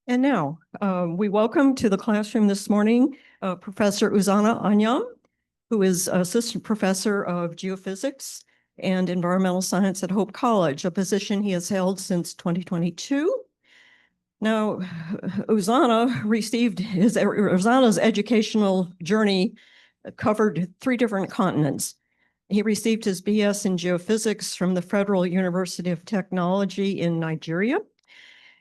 And now, we welcome to the classroom this morning Professor Uzonna Anyiam, who is Assistant Professor of Geophysics and Environmental Science at Hope College, a position he has held since 2022. Now, Uzonna's educational journey covered 3 different continents. He received his BS in geophysics from the Federal University of Technology in Nigeria,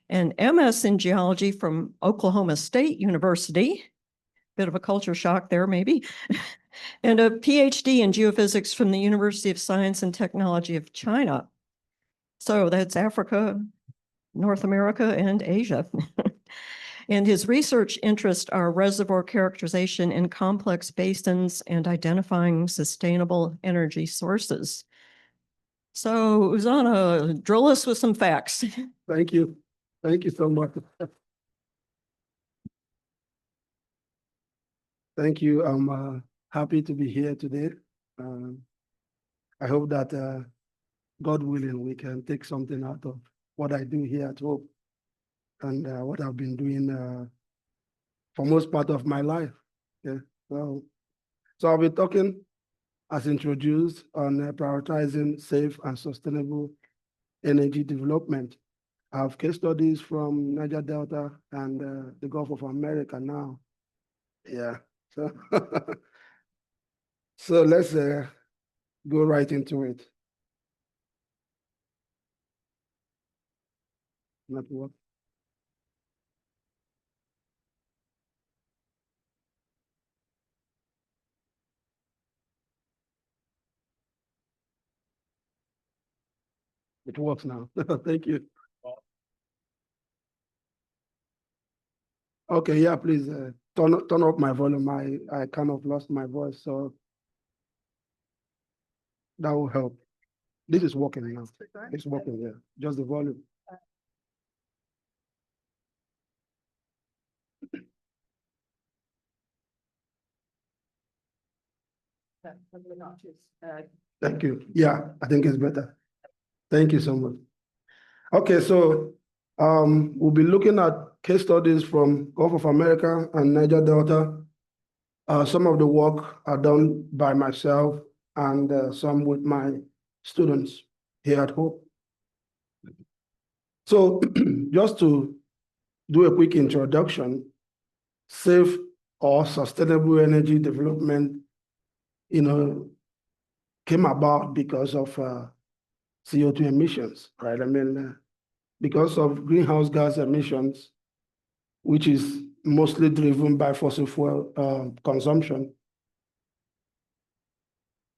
an MS in geology from Oklahoma State University, bit of a culture shock there maybe, and a PhD in geophysics from the University of Science and Technology of China. So that's Africa, North America, and Asia. And his research interests are reservoir characterization in complex basins and identifying sustainable energy sources. So Uzonna, drill us with some facts. Thank you. Thank you so much. Thank you. I'm happy to be here today. I hope that God willing, we can take something out of what I do here at Hope and what I've been doing for most part of my life. Yeah. So I'll be talking, as introduced, on prioritizing safe and sustainable energy development. I have case studies from Niger Delta and the Gulf of America now. Yeah. So, so let's go right into it. Not work. It works now. Thank you. Okay, yeah, please turn up my volume. I kind of lost my voice, so that will help. This is working now. It's working, yeah. Just the volume. Thank you. Yeah, I think it's better. Thank you so much. Okay, so we'll be looking at case studies from Gulf of America and Niger Delta. Some of the work are done by myself and some with my students here at Hope. So just to do a quick introduction, safe or sustainable energy development, came about because of CO2 emissions, right? I mean, because of greenhouse gas emissions, which is mostly driven by fossil fuel consumption,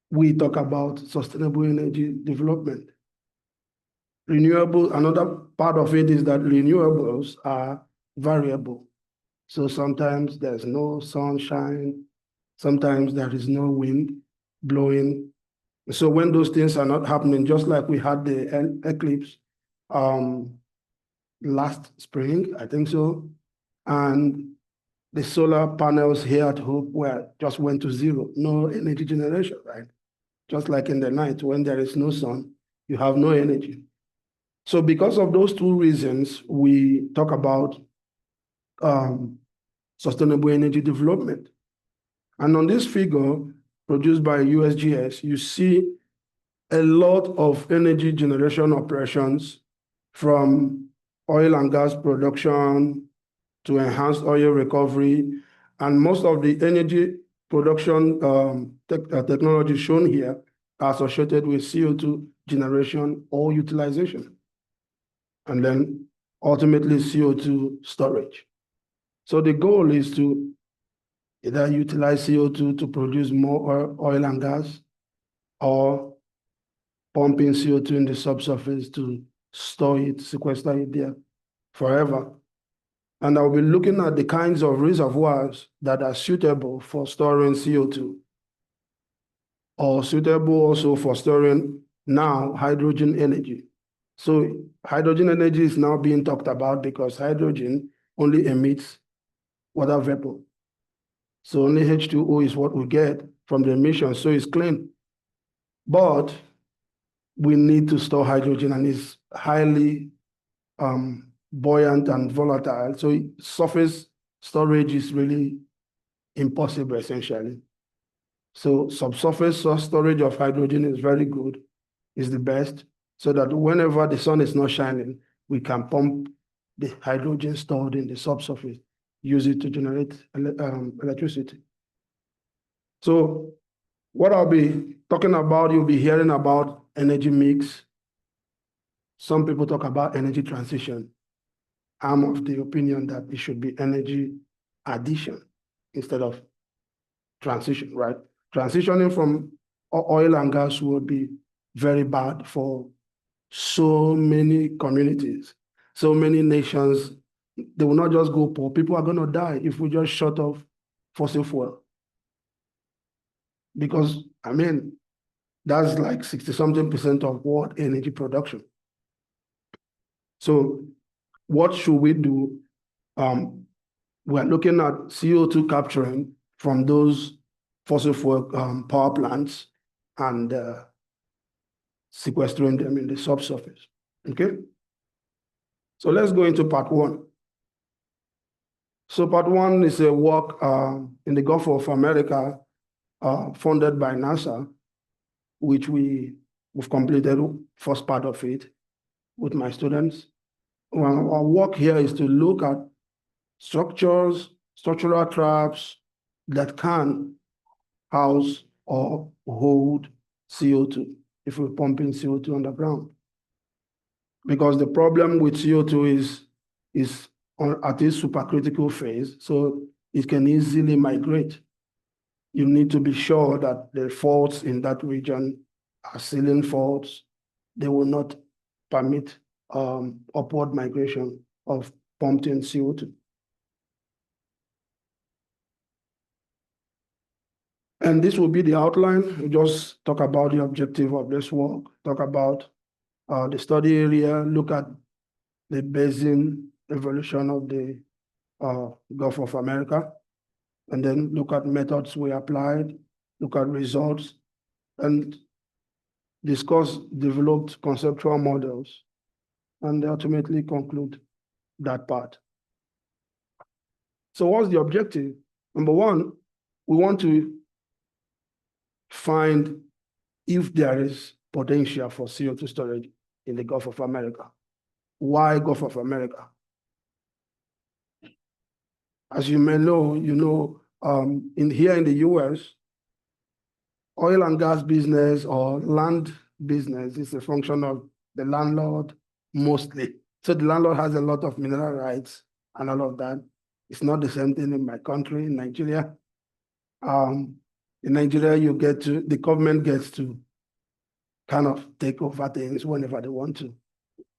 we talk about sustainable energy development. Renewable, another part of it is that renewables are variable. So sometimes there's no sunshine, sometimes there is no wind blowing. So when those things are not happening, just like we had the eclipse last spring, I think so, and the solar panels here at Hope just went to zero, no energy generation, right? Just like in the night when there is no sun, you have no energy. So because of those 2 reasons, we talk about sustainable energy development. And on this figure produced by USGS, you see a lot of energy generation operations from oil and gas production to enhanced oil recovery. And most of the energy production technology shown here are associated with CO2 generation or utilization, and then ultimately CO2 storage. So the goal is to either utilize CO2 to produce more oil and gas, or pumping CO2 in the subsurface to store it, sequester it there forever. And I'll be looking at the kinds of reservoirs that are suitable for storing CO2, or suitable also for storing now hydrogen energy. So hydrogen energy is now being talked about because hydrogen only emits water vapor. So only H2O is what we get from the emission, so it's clean. But we need to store hydrogen, and it's highly buoyant and volatile. So surface storage is really impossible, essentially. So subsurface storage of hydrogen is very good, is the best, so that whenever the sun is not shining, we can pump the hydrogen stored in the subsurface, use it to generate electricity. So what I'll be talking about, you'll be hearing about energy mix. Some people talk about energy transition. I'm of the opinion that it should be energy addition instead of transition, right? Transitioning from oil and gas will be very bad for so many communities, so many nations. They will not just go poor. People are going to die if we just shut off fossil fuel. Because, I mean, that's like 60-something% of world energy production. So what should we do? We're looking at CO2 capturing from those fossil fuel power plants and sequestering them in the subsurface, okay? So let's go into part one. So part one is a work in the Gulf of America funded by NASA, which we've completed first part of it with my students. Well, our work here is to look at structural traps that can house or hold CO2 if we're pumping CO2 underground. Because the problem with CO2 is at its supercritical phase, so it can easily migrate. You need to be sure that the faults in that region are sealing faults. They will not permit upward migration of pumped in CO2. And this will be the outline. We just talk about the objective of this work, talk about the study area, look at the basin evolution of the Gulf of America, and then look at methods we applied, look at results, and discuss developed conceptual models, and ultimately conclude that part. So what's the objective? Number one, we want to find if there is potential for CO2 storage in the Gulf of America. Why Gulf of America? As you may know, here in the US, oil and gas business or land business is a function of the landlord mostly. So the landlord has a lot of mineral rights and all of that. It's not the same thing in my country, in Nigeria. In Nigeria, the government gets to kind of take over things whenever they want to.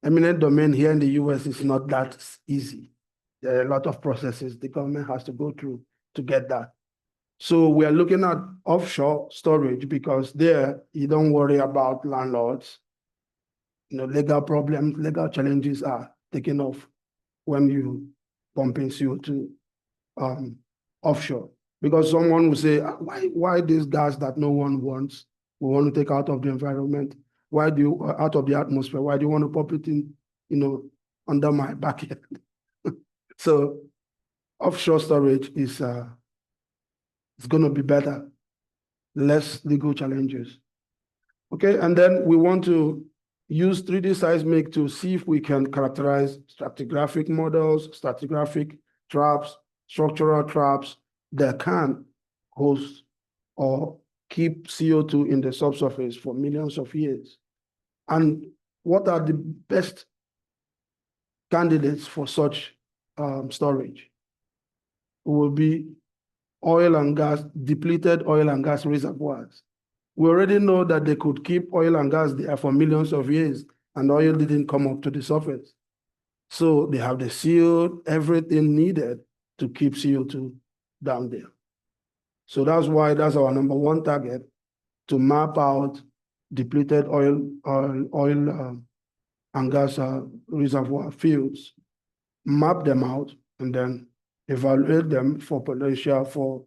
Eminent domain here in the US is not that easy. There are a lot of processes the government has to go through to get that. So we are looking at offshore storage because there you don't worry about landlords. Legal problems, legal challenges are taken off when you pump in CO2 offshore. Because someone will say, why this gas that no one wants, we want to take out of the environment? Why do you, out of the atmosphere, why do you want to pump it in, under my backyard? So offshore storage is it's going to be better, less legal challenges. Okay, and then we want to use 3D seismic to see if we can characterize stratigraphic models, stratigraphic traps, structural traps that can host or keep CO2 in the subsurface for millions of years. And what are the best candidates for such storage? Will be oil and gas, depleted oil and gas reservoirs. We already know that they could keep oil and gas there for millions of years and oil didn't come up to the surface. So they have the sealed, everything needed to keep CO2 down there. So that's why that's our number one target, to map out depleted oil and gas reservoir fields, map them out, and then evaluate them for potential for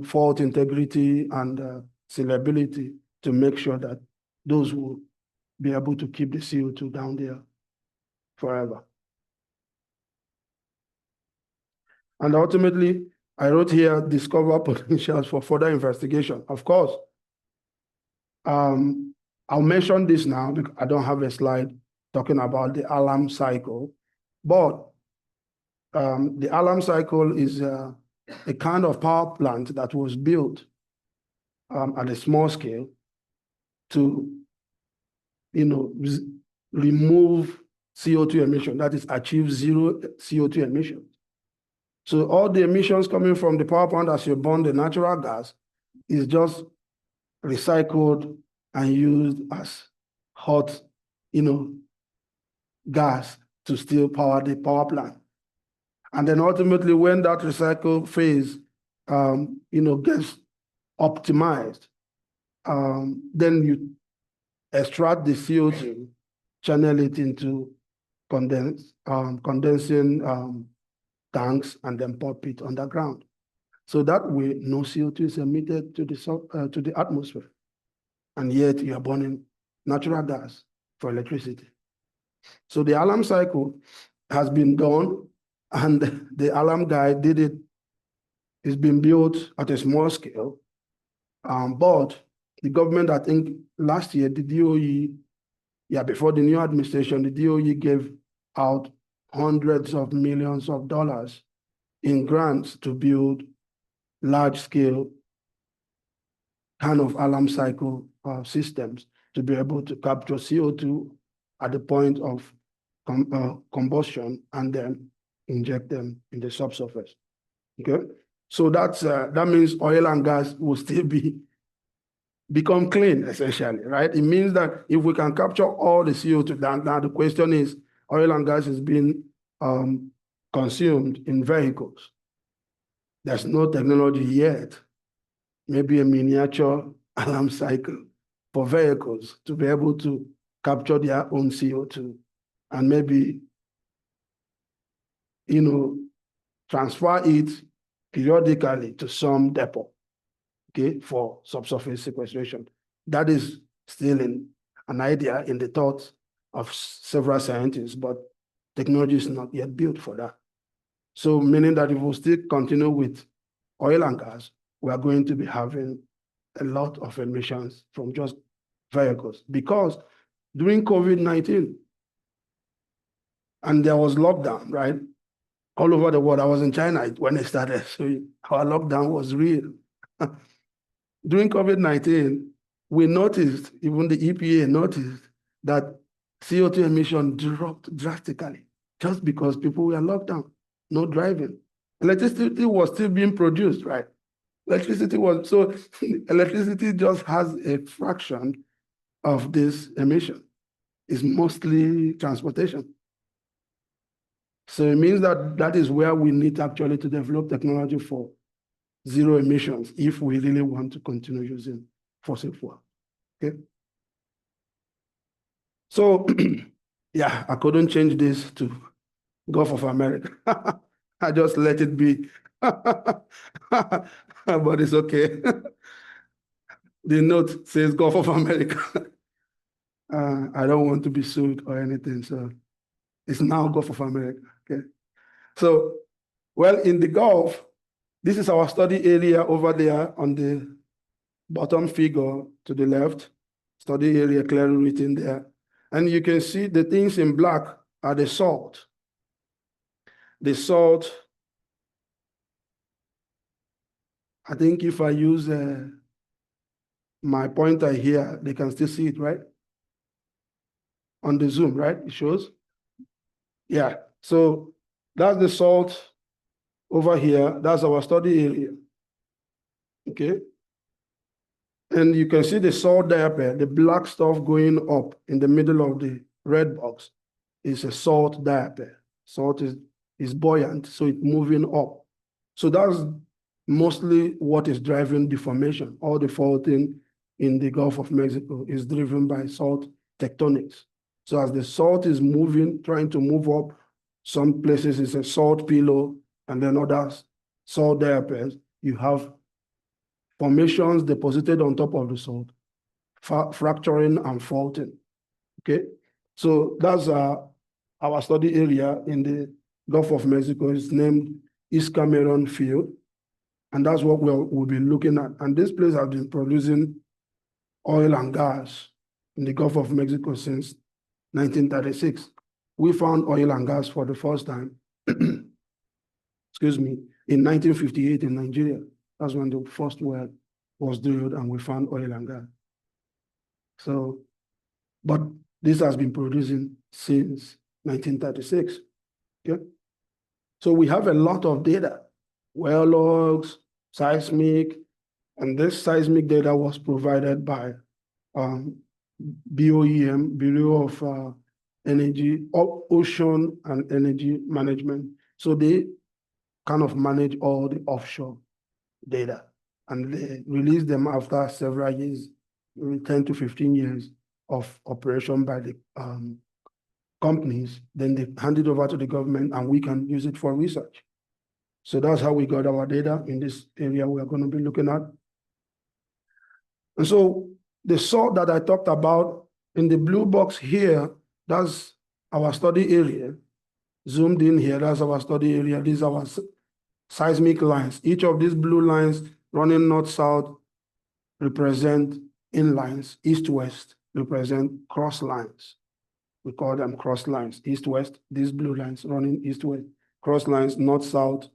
fault integrity and sealability to make sure that those will be able to keep the CO2 down there forever. And ultimately, I wrote here, discover potentials for further investigation. Of course, I'll mention this now because I don't have a slide talking about the alarm cycle, but the alarm cycle is a kind of power plant that was built at a small scale to, remove CO2 emission, that is achieve zero CO2 emissions. So all the emissions coming from the power plant as you burn the natural gas is just recycled and used as hot, gas to still power the power plant. And then ultimately when that recycle phase, gets optimized, then you extract the CO2, channel it into condensing tanks, and then pump it underground. So that way, no CO2 is emitted to the atmosphere. And yet you are burning natural gas for electricity. So the alarm cycle has been done, and the alarm guy did it. It's been built at a small scale. But the government, I think last year, the DOE, before the new administration, the DOE gave out hundreds of millions of dollars in grants to build large-scale kind of alarm cycle systems to be able to capture CO2 at the point of combustion and then inject them in the subsurface. Okay, so that means oil and gas will still become clean, essentially, right? It means that if we can capture all the CO2, now the question is, oil and gas is being consumed in vehicles. There's no technology yet, maybe a miniature alarm cycle for vehicles to be able to capture their own CO2 and maybe, transfer it periodically to some depot, okay, for subsurface sequestration. That is still an idea in the thoughts of several scientists, but technology is not yet built for that. So meaning that if we still continue with oil and gas, we are going to be having a lot of emissions from just vehicles, because during COVID-19, and there was lockdown, right? All over the world. I was in China when it started, so our lockdown was real. During COVID-19, we noticed, even the EPA noticed, that CO2 emission dropped drastically just because people were locked down, no driving. Electricity was still being produced, right? Electricity just has a fraction of this emission. It's mostly transportation. So it means that is where we need actually to develop technology for zero emissions if we really want to continue using fossil fuel, okay? So, I couldn't change this to Gulf of America. I just let it be, but it's okay. The note says Gulf of America. I don't want to be sued or anything, so it's now Gulf of America, okay? So, well, in the Gulf, this is our study area over there on the bottom figure to the left, study area clearly written there. And you can see the things in black are the salt. The salt, I think if I use my pointer here, they can still see it, right? On the Zoom, right? It shows? Yeah, so that's the salt over here. That's our study area, okay? And you can see the salt diaper, the black stuff going up in the middle of the red box is a salt diaper. Salt is buoyant, so it's moving up. So that's mostly what is driving deformation. All the faulting in the Gulf of Mexico is driven by salt tectonics. So as the salt is moving, trying to move up, some places it's a salt pillow, and then others salt diapers, you have formations deposited on top of the salt, fracturing and faulting, okay? So that's our study area in the Gulf of Mexico. It's named East Cameroon field. And that's what we'll be looking at. And this place has been producing oil and gas in the Gulf of Mexico since 1936. We found oil and gas for the first time, excuse me, in 1958 in Nigeria. That's when the first well was drilled and we found oil and gas. So, but this has been producing since 1936, okay? So we have a lot of data, well logs, seismic, and this seismic data was provided by BOEM, Bureau of Energy, Ocean and Energy Management. So they kind of manage all the offshore data, and they release them after several years, 10 to 15 years of operation by the companies. Then they hand it over to the government and we can use it for research. So that's how we got our data in this area we are going to be looking at. And so the salt that I talked about in the blue box here, that's our study area. Zoomed in here, that's our study area. These are our seismic lines. Each of these blue lines running north-south represent inlines. East-west represent cross lines. We call them cross lines. East-west, these blue lines running east-west. Cross lines, north-south,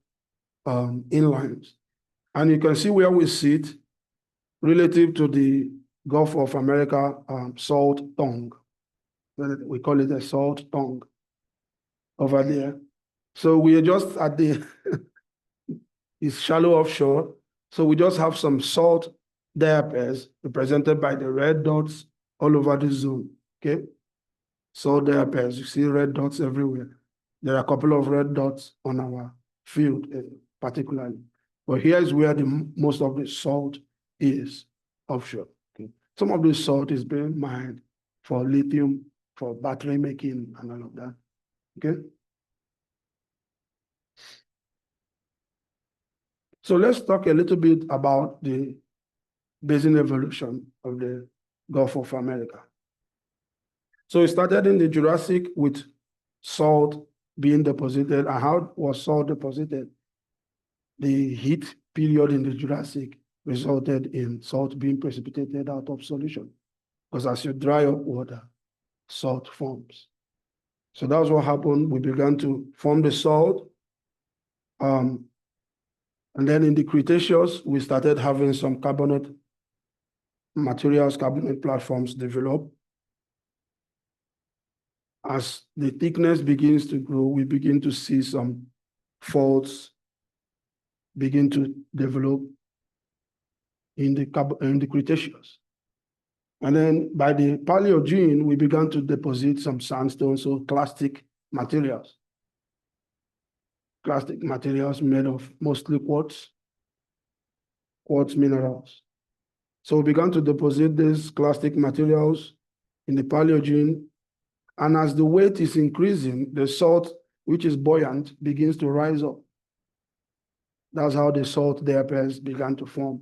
inlines. And you can see where we sit relative to the Gulf of America salt tongue. We call it a salt tongue over there. So we are just at the, it's shallow offshore. So we just have some salt diapirs represented by the red dots all over the zone, okay? Salt diapirs, you see red dots everywhere. There are a couple of red dots on our field particularly. But here is where most of the salt is offshore. Okay? Some of the salt is being mined for lithium, for battery making and all of that, okay? So let's talk a little bit about the basin evolution of the Gulf of America. So it started in the Jurassic with salt being deposited. And how was salt deposited? The heat period in the Jurassic resulted in salt being precipitated out of solution. Because as you dry up water, salt forms. So that's what happened. We began to form the salt. And then in the Cretaceous, we started having some carbonate materials, carbonate platforms develop. As the thickness begins to grow, we begin to see some faults begin to develop in the Cretaceous. And then by the Paleogene, we began to deposit some sandstone, so clastic materials. Clastic materials made of mostly quartz minerals. So we began to deposit these clastic materials in the Paleogene. And as the weight is increasing, the salt, which is buoyant, begins to rise up. That's how the salt diapirs began to form.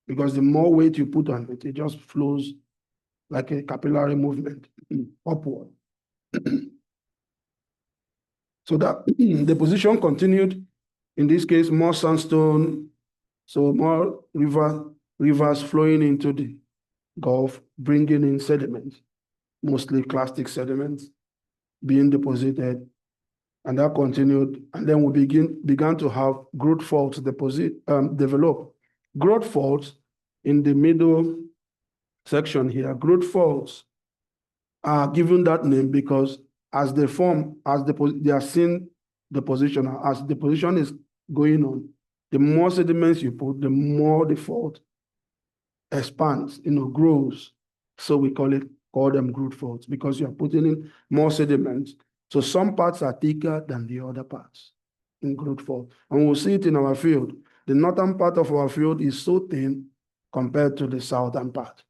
Because the more weight you put on it, it just flows like a capillary movement upward. So that deposition continued. In this case, more sandstone, so more rivers flowing into the Gulf, bringing in sediments, mostly clastic sediments being deposited. And that continued. And then we began to have growth faults develop. Growth faults in the middle section here, growth faults are given that name because as they form, they are seen deposition, as deposition is going on, the more sediments you put, the more the fault expands, grows. So we call them growth faults because you are putting in more sediments. So some parts are thicker than the other parts in growth fault. And we'll see it in our field. The northern part of our field is so thin compared to the southern part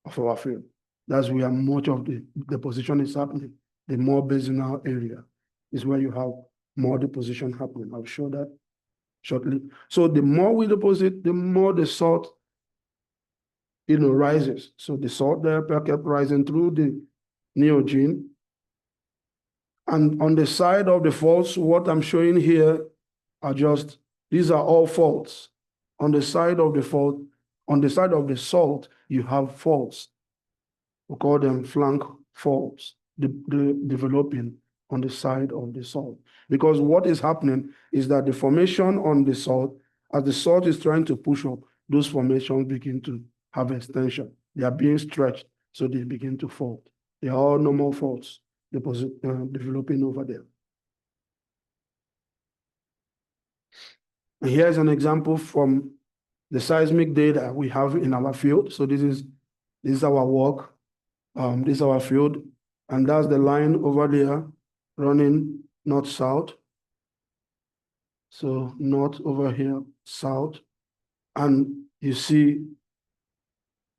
of our field. That's where much of the deposition is happening. The more basinal area is where you have more deposition happening. I'll show that shortly. So the more we deposit, the more the salt, rises. So the salt diapir kept rising through the Neogene. And on the side of the faults, what I'm showing here these are all faults. On the side of the fault, on the side of the salt, you have faults. We call them flank faults, developing on the side of the salt. Because what is happening is that the formation on the salt, as the salt is trying to push up, those formations begin to have extension. They are being stretched, so they begin to fold. They are all normal faults developing over there. And here's an example from the seismic data we have in our field. So this is our work. This is our field, and that's the line over there running north-south. So north over here, south, and you see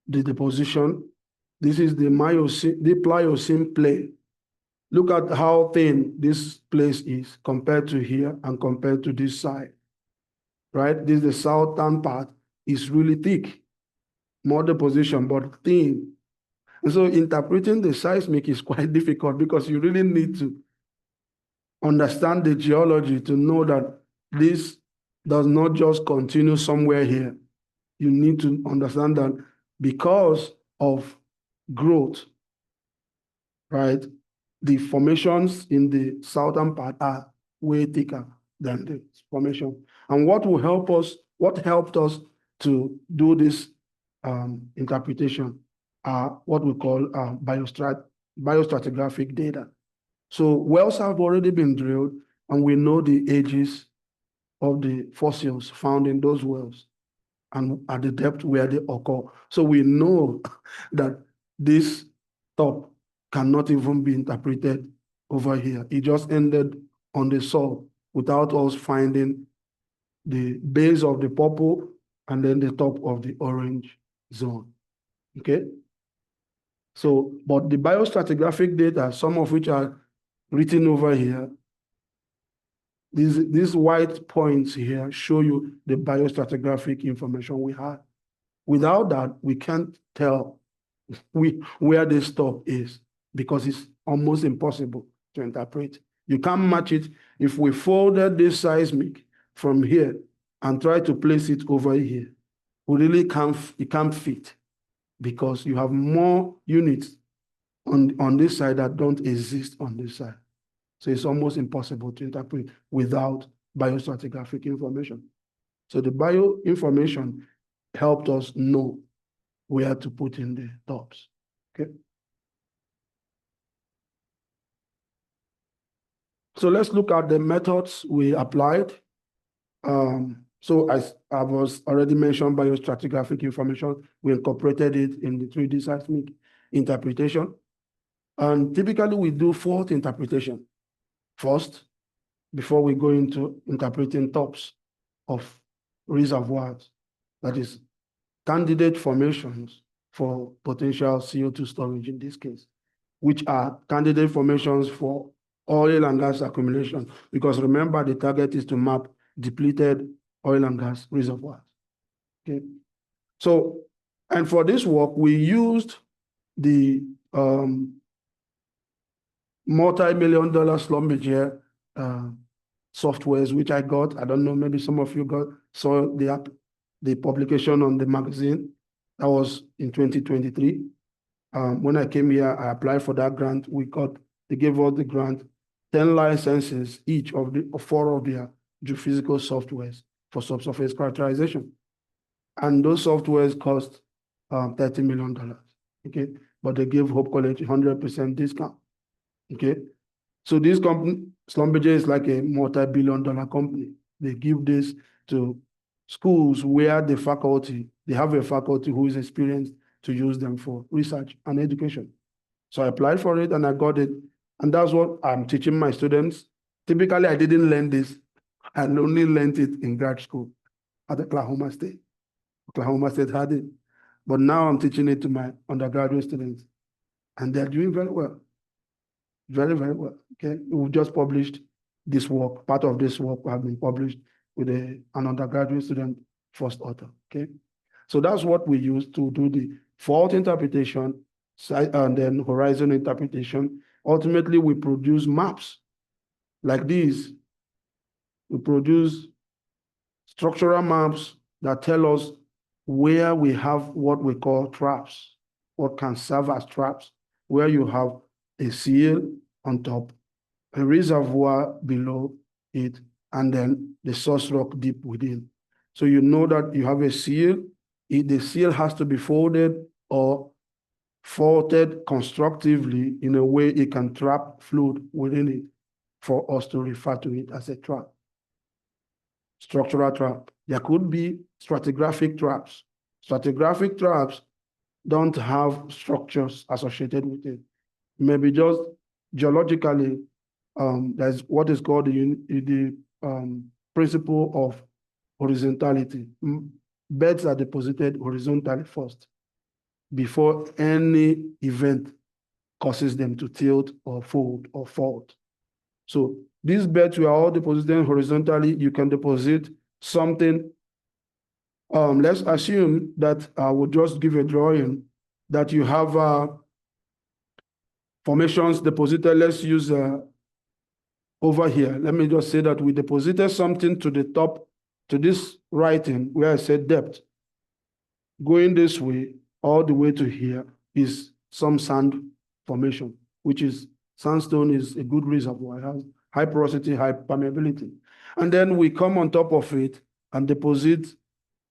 the deposition. This is the Pliocene plate. Look at how thin this place is compared to here and compared to this side, right? This is the southern part. It's really thick, more deposition, but thin. And so interpreting the seismic is quite difficult because you really need to understand the geology to know that this does not just continue somewhere here. You need to understand that because of growth, right, the formations in the southern part are way thicker than the formation. And what helped us to do this interpretation are what we call biostratigraphic data. So wells have already been drilled, and we know the ages of the fossils found in those wells and at the depth where they occur. So we know that this top cannot even be interpreted over here. It just ended on the soil without us finding the base of the purple and then the top of the orange zone. Okay? So, but the biostratigraphic data, some of which are written over here, these white points here show you the biostratigraphic information we have. Without that, we can't tell where this top is because it's almost impossible to interpret. You can't match it. If we folded this seismic from here and try to place it over here, we really it can't fit because you have more units on this side that don't exist on this side. So it's almost impossible to interpret without biostratigraphic information. So the bio information helped us know where to put in the tops. Okay. So let's look at the methods we applied. So as I was already mentioned, biostratigraphic information, we incorporated it in the 3D seismic interpretation. And typically we do fault interpretation first, before we go into interpreting tops of reservoirs, that is, candidate formations for potential CO2 storage in this case, which are candidate formations for oil and gas accumulation. Because remember, the target is to map depleted oil and gas reservoirs. Okay. So, and for this work, we used the multi-million-dollar Schlumberger softwares, which I got. I don't know, maybe some of you saw the publication on the magazine. That was in 2023. When I came here, I applied for that grant. They gave us the grant, 10 licenses each of the 4 of their geophysical softwares for subsurface characterization. And those softwares cost $30 million. Okay, but they gave Hope College 100% discount. Okay, so this company, Schlumberger, is like a multi-billion-dollar company. They give this to schools where they have a faculty who is experienced to use them for research and education. So I applied for it and I got it. And that's what I'm teaching my students. Typically, I didn't learn this. I only learned it in grad school at Oklahoma State. Oklahoma State had it. But now I'm teaching it to my undergraduate students. And they're doing very well. Very, very well. Okay. We just published this work. Part of this work have been published with an undergraduate student first author. Okay. So that's what we use to do the fault interpretation and then horizon interpretation. Ultimately, we produce maps like these We produce structural maps that tell us where we have what we call traps, what can serve as traps, where you have a seal on top, a reservoir below it, and then the source rock deep within. So you know that you have a seal. The seal has to be folded or faulted constructively in a way it can trap fluid within it for us to refer to it as a trap. Structural trap. There could be stratigraphic traps. Stratigraphic traps don't have structures associated with it. Maybe just geologically, there's what is called the principle of horizontality. Beds are deposited horizontally first before any event causes them to tilt or fold or fault. So these beds were all deposited horizontally. You can deposit something. Let's assume that I will just give a drawing that you have formations deposited. Let's use over here. Let me just say that we deposited something to the top, to this writing where I said depth. Going this way, all the way to here is some sand formation, which is sandstone is a good reservoir. It has high porosity, high permeability. And then we come on top of it and deposit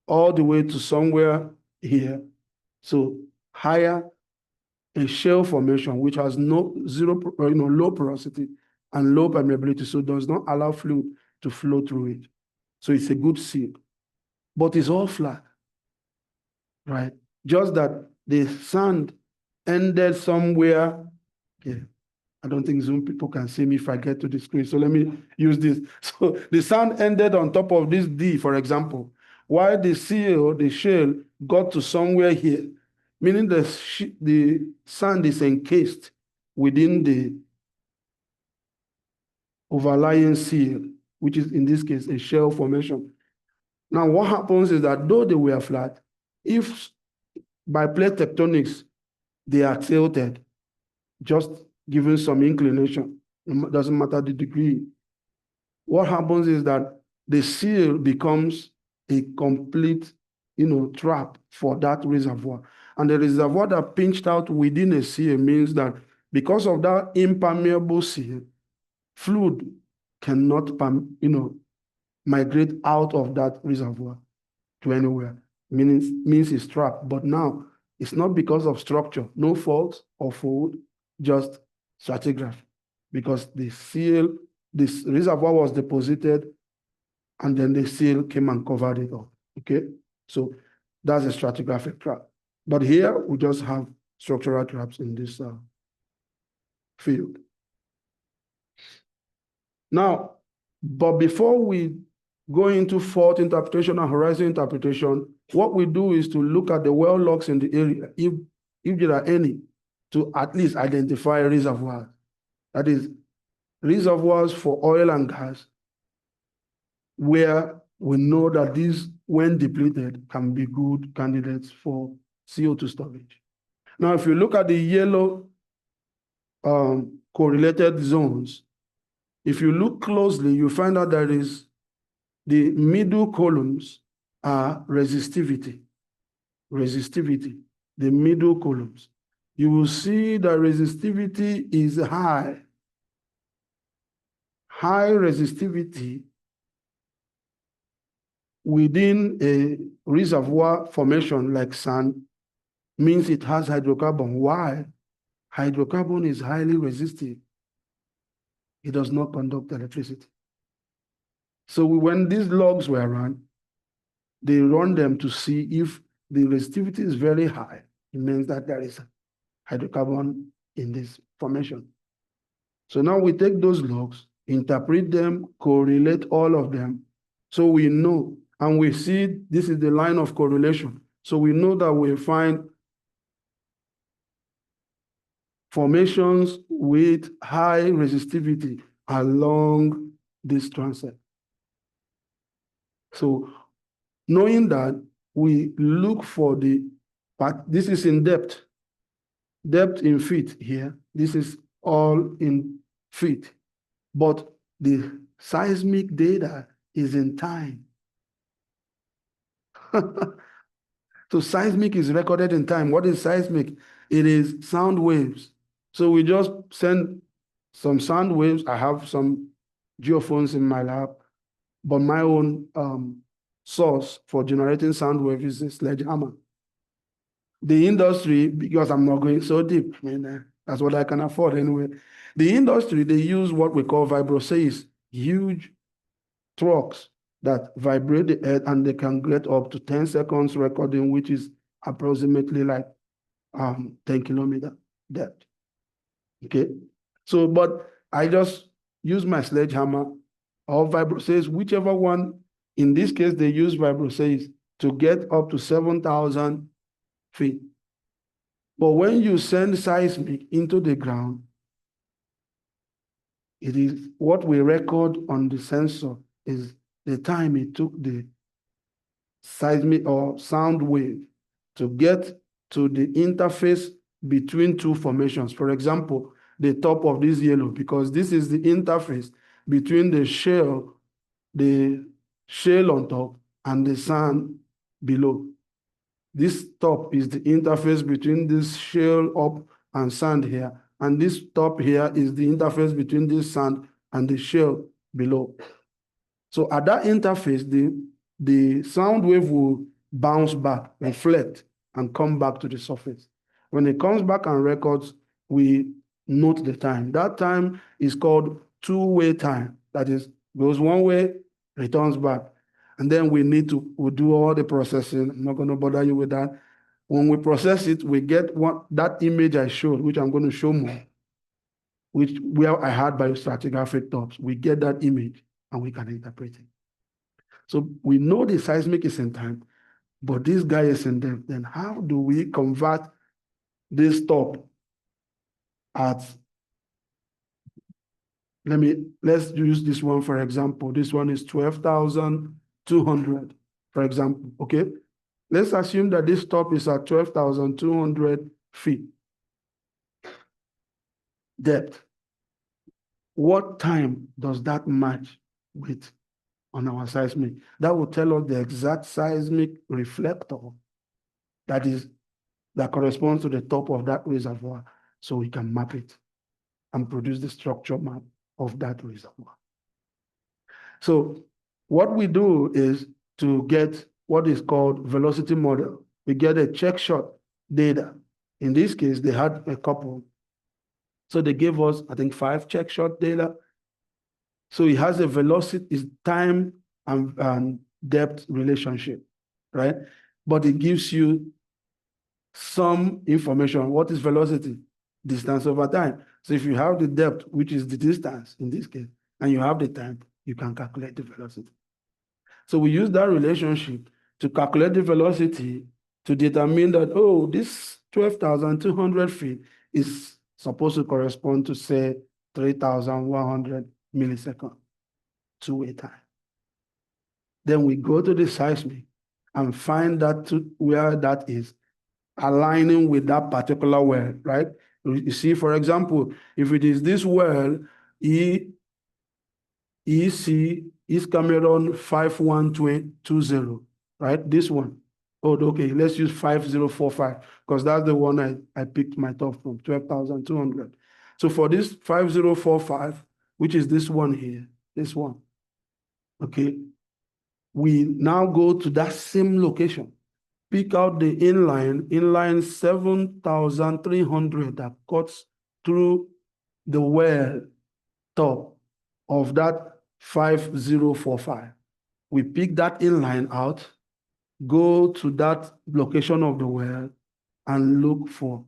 all the way to somewhere here. So higher, a shale formation, which has low porosity and low permeability, so does not allow fluid to flow through it. So it's a good seal, but it's all flat, right? Just that the sand ended somewhere. Okay. I don't think Zoom people can see me if I get to the screen. So let me use this. So the sand ended on top of this D, for example, while the seal, the shale, got to somewhere here, meaning the sand is encased within the overlying seal, which is in this case a shale formation. Now, what happens is that though they were flat, if by plate tectonics they are tilted, just given some inclination, it doesn't matter the degree, what happens is that the seal becomes a complete, trap for that reservoir. And the reservoir that pinched out within a seal means that because of that impermeable seal, fluid cannot, migrate out of that reservoir to anywhere. Means it's trapped. But now it's not because of structure, no fault or fold, just stratigraphy. Because the seal, this reservoir was deposited, and then the seal came and covered it up. Okay, so that's a stratigraphic trap. But here we just have structural traps in this field. Now, but before we go into fault interpretation and horizon interpretation, what we do is to look at the well logs in the area, if there are any, to at least identify reservoirs. That is, reservoirs for oil and gas, where we know that these, when depleted, can be good candidates for CO2 storage. Now, if you look at the yellow correlated zones, if you look closely, you find out that is the middle columns are resistivity. Resistivity, the middle columns. You will see that resistivity is high. High resistivity within a reservoir formation like sand means it has hydrocarbon. Why? Hydrocarbon is highly resistive. It does not conduct electricity. So when these logs were run, they run them to see if the resistivity is very high. It means that there is hydrocarbon in this formation. So now we take those logs, interpret them, correlate all of them. So we know, and we see this is the line of correlation. So we know that we find formations with high resistivity along this transect. So knowing that, we look for the, this is in depth in feet here. This is all in feet. But the seismic data is in time. So seismic is recorded in time. What is seismic? It is sound waves. So we just send some sound waves. I have some geophones in my lab, but my own source for generating sound wave is a sledgehammer. The industry, because I'm not going so deep, I mean, that's what I can afford anyway. The industry, they use what we call vibroseis, huge trucks that vibrate the earth, and they can get up to 10 seconds recording, which is approximately like 10 kilometer depth. Okay. So, but I just use my sledgehammer or vibroseis, whichever one. In this case, they use vibroseis to get up to 7,000 feet. But when you send seismic into the ground, it is what we record on the sensor is the time it took the seismic or sound wave to get to the interface between two formations. For example, the top of this yellow, because this is the interface between the shale on top and the sand below. This top is the interface between this shale up and sand here. And this top here is the interface between this sand and the shale below. So at that interface, the sound wave will bounce back, reflect, and come back to the surface. When it comes back and records, we note the time. That time is called two-way time. That is, goes one way, returns back. And then we'll do all the processing. I'm not going to bother you with that. When we process it, we get that image I showed, which I'm going to show more, where I had biostratigraphic tops. We get that image and we can interpret it. So we know the seismic is in time, but this guy is in depth. Then how do we convert this top at, let's use this one for example. This one is 12,200, for example, okay? Let's assume that this top is at 12,200 feet depth. What time does that match with on our seismic? That will tell us the exact seismic reflector that corresponds to the top of that reservoir, so we can map it and produce the structure map of that reservoir. So what we do is to get what is called velocity model. We get a check shot data. In this case, they had a couple. So they gave us, I think, 5 check shot data. So it has a velocity, is time and depth relationship, right? But it gives you some information. What is velocity? Distance over time. So if you have the depth, which is the distance in this case, and you have the time, you can calculate the velocity. So we use that relationship to calculate the velocity to determine that, oh, this 12,200 feet is supposed to correspond to, say, 3,100 milliseconds, two-way time. Then we go to the seismic and find that where that is aligning with that particular well, right? You see, for example, if it is this well, EC, East Cameroon 51220, right? This one. Oh, okay, let's use 5045, because that's the one I picked my top from, 12,200. So for this 5045, which is this one here, this one, okay, we now go to that same location, pick out the inline 7,300 that cuts through the well top of that 5045. We pick that inline out, go to that location of the well, and look for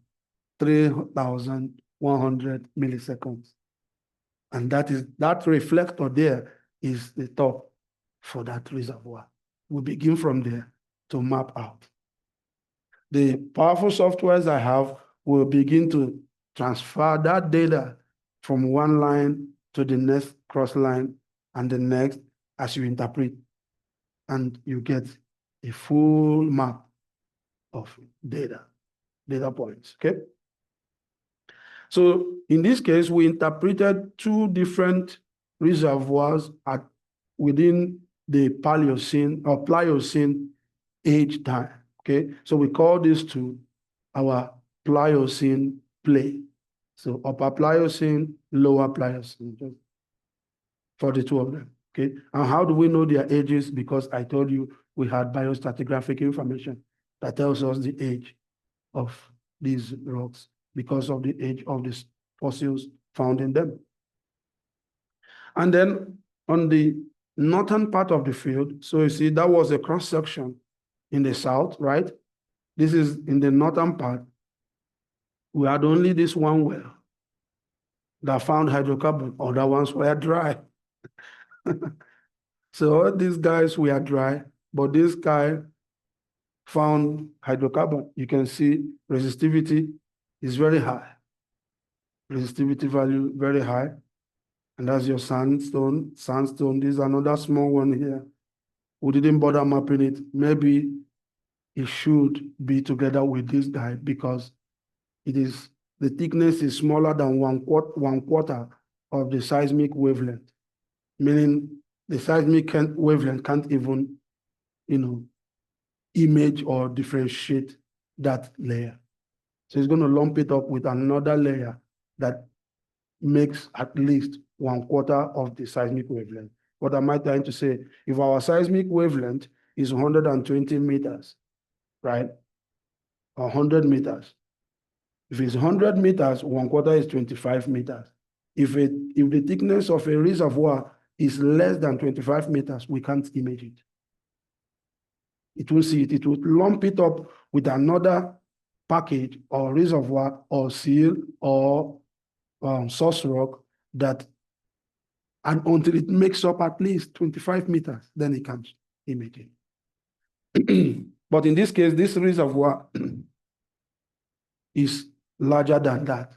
3,100 milliseconds. And that reflector there is the top for that reservoir. We begin from there to map out. The powerful softwares I have will begin to transfer that data from one line to the next cross line and the next as you interpret, and you get a full map of data points, okay? So in this case, we interpreted 2 different reservoirs at within the Paleocene or Pliocene age time. Okay, so we call this to our Pliocene play. So upper Pliocene, lower Pliocene, just for the two of them. Okay, and how do we know their ages? Because I told you we had biostratigraphic information that tells us the age of these rocks because of the age of the fossils found in them. And then on the northern part of the field, so you see that was a cross section in the south, right? This is in the northern part. We had only this one well that found hydrocarbon, other ones were dry. So all these guys were dry, but this guy found hydrocarbon. You can see resistivity is very high. Resistivity value very high. And that's your sandstone. Sandstone, this is another small one here. We didn't bother mapping it. Maybe it should be together with this guy because the thickness is smaller than one quarter of the seismic wavelength, meaning the seismic wavelength can't even, image or differentiate that layer. So it's going to lump it up with another layer that makes at least one quarter of the seismic wavelength. What am I trying to say? If our seismic wavelength is 120 meters, right? 100 meters. If it's 100 meters, one quarter is 25 meters. If the thickness of a reservoir is less than 25 meters, we can't image it. It will see it. It will lump it up with another package or reservoir or seal or source rock and until it makes up at least 25 meters, then it can image it. But in this case, this reservoir is larger than that.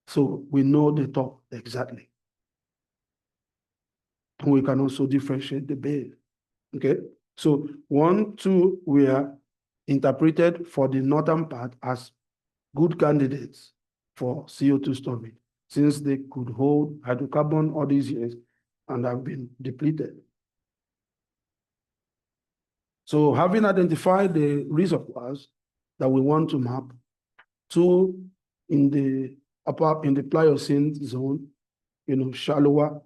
So we know the top exactly. And we can also differentiate the base. Okay. So 1, 2 were interpreted for the northern part as good candidates for CO2 storage, since they could hold hydrocarbon all these years and have been depleted. So having identified the reservoirs that we want to map, 2 in the Pliocene zone, shallower,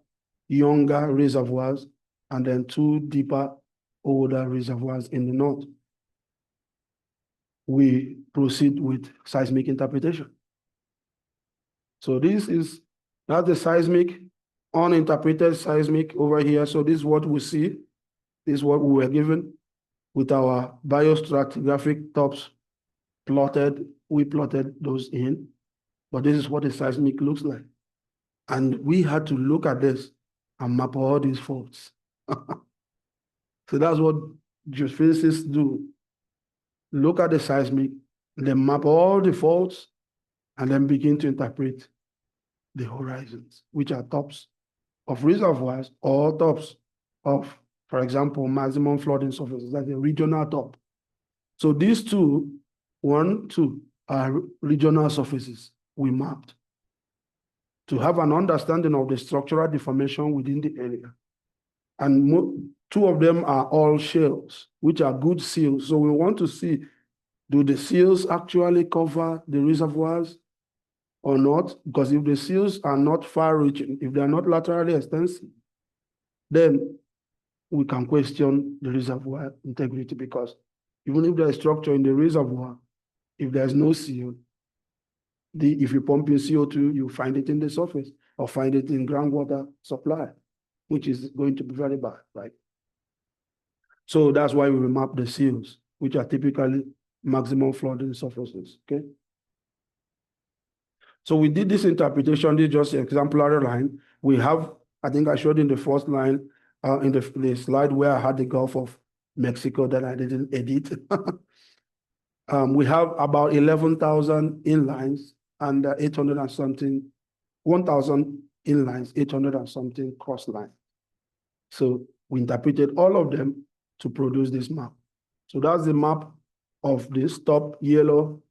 younger reservoirs, and then 2 deeper, older reservoirs in the north. We proceed with seismic interpretation. So that's the seismic, uninterpreted seismic over here. So this is what we see. This is what we were given with our biostratigraphic tops plotted. We plotted those in, but this is what the seismic looks like. And we had to look at this and map all these faults. So that's what geophysicists do. Look at the seismic, then map all the faults, and then begin to interpret the horizons, which are tops of reservoirs or tops of, for example, maximum flooding surfaces, like a regional top. So these 2, 1, 2 are regional surfaces we mapped to have an understanding of the structural deformation within the area. And 2 of them are all shales, which are good seals. So we want to see, do the seals actually cover the reservoirs or not? Because if the seals are not far-reaching, if they are not laterally extensive, then we can question the reservoir integrity, because even if there is structure in the reservoir, if there's no seal, if you pump in CO2, you find it in the surface or find it in groundwater supply, which is going to be very bad, right? So that's why we map the seals, which are typically maximum flooding surfaces, okay? So we did this interpretation. This is just an exemplary line. We have, I think I showed in the first line, in the slide where I had the Gulf of Mexico that I didn't edit. We have about 11,000 inlines and 800 and something, 1,000 inlines, 800 and something cross lines. So we interpreted all of them to produce this map. So that's the map of this top yellow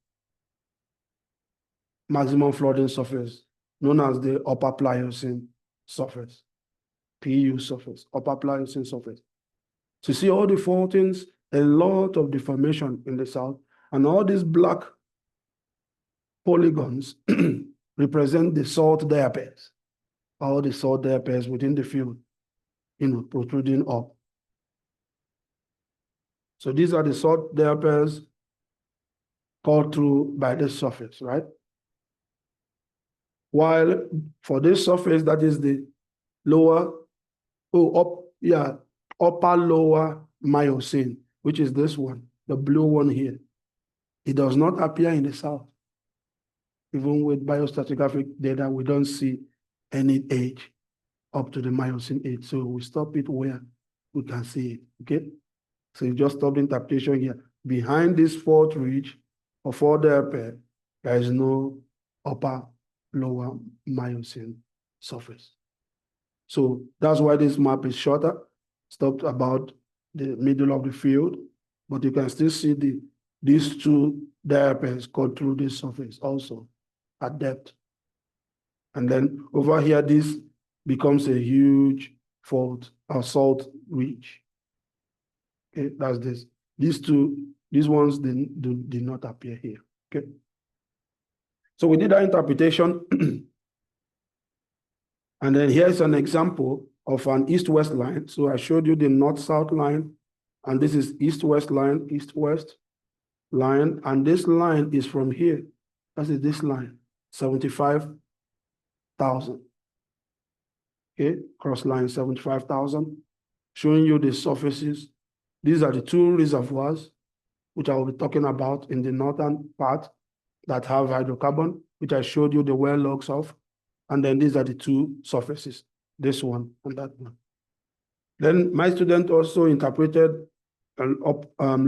maximum flooding surface, known as the upper Pliocene surface. PU surface, upper Pliocene surface. So you see all the faultings, a lot of deformation in the south, and all these black polygons represent the salt diapares, all the salt diapares within the field, protruding up. So these are the salt diapares called through by this surface, right? While for this surface, that is the upper lower Miocene, which is this one, the blue one here. It does not appear in the south. Even with biostratigraphic data, we don't see any age up to the Miocene age. So we stop it where we can see it, okay? So you just stop the interpretation here. Behind this fourth ridge or fourth diaper, there is no upper lower Miocene surface. So that's why this map is shorter, stopped about the middle of the field, but you can still see these two diapers cut through this surface also at depth. And then over here, this becomes a huge fault or salt ridge. Okay, that's this. These ones did not appear here. Okay. So we did our interpretation. And then here's an example of an east-west line. So I showed you the north-south line, and this is east-west line, east-west line, and this line is from here. That is this line, 75,000. Okay, cross line 75,000, showing you the surfaces. These are the two reservoirs, which I will be talking about in the northern part that have hydrocarbon, which I showed you the well logs of. And then these are the two surfaces, this one and that one. Then my student also interpreted an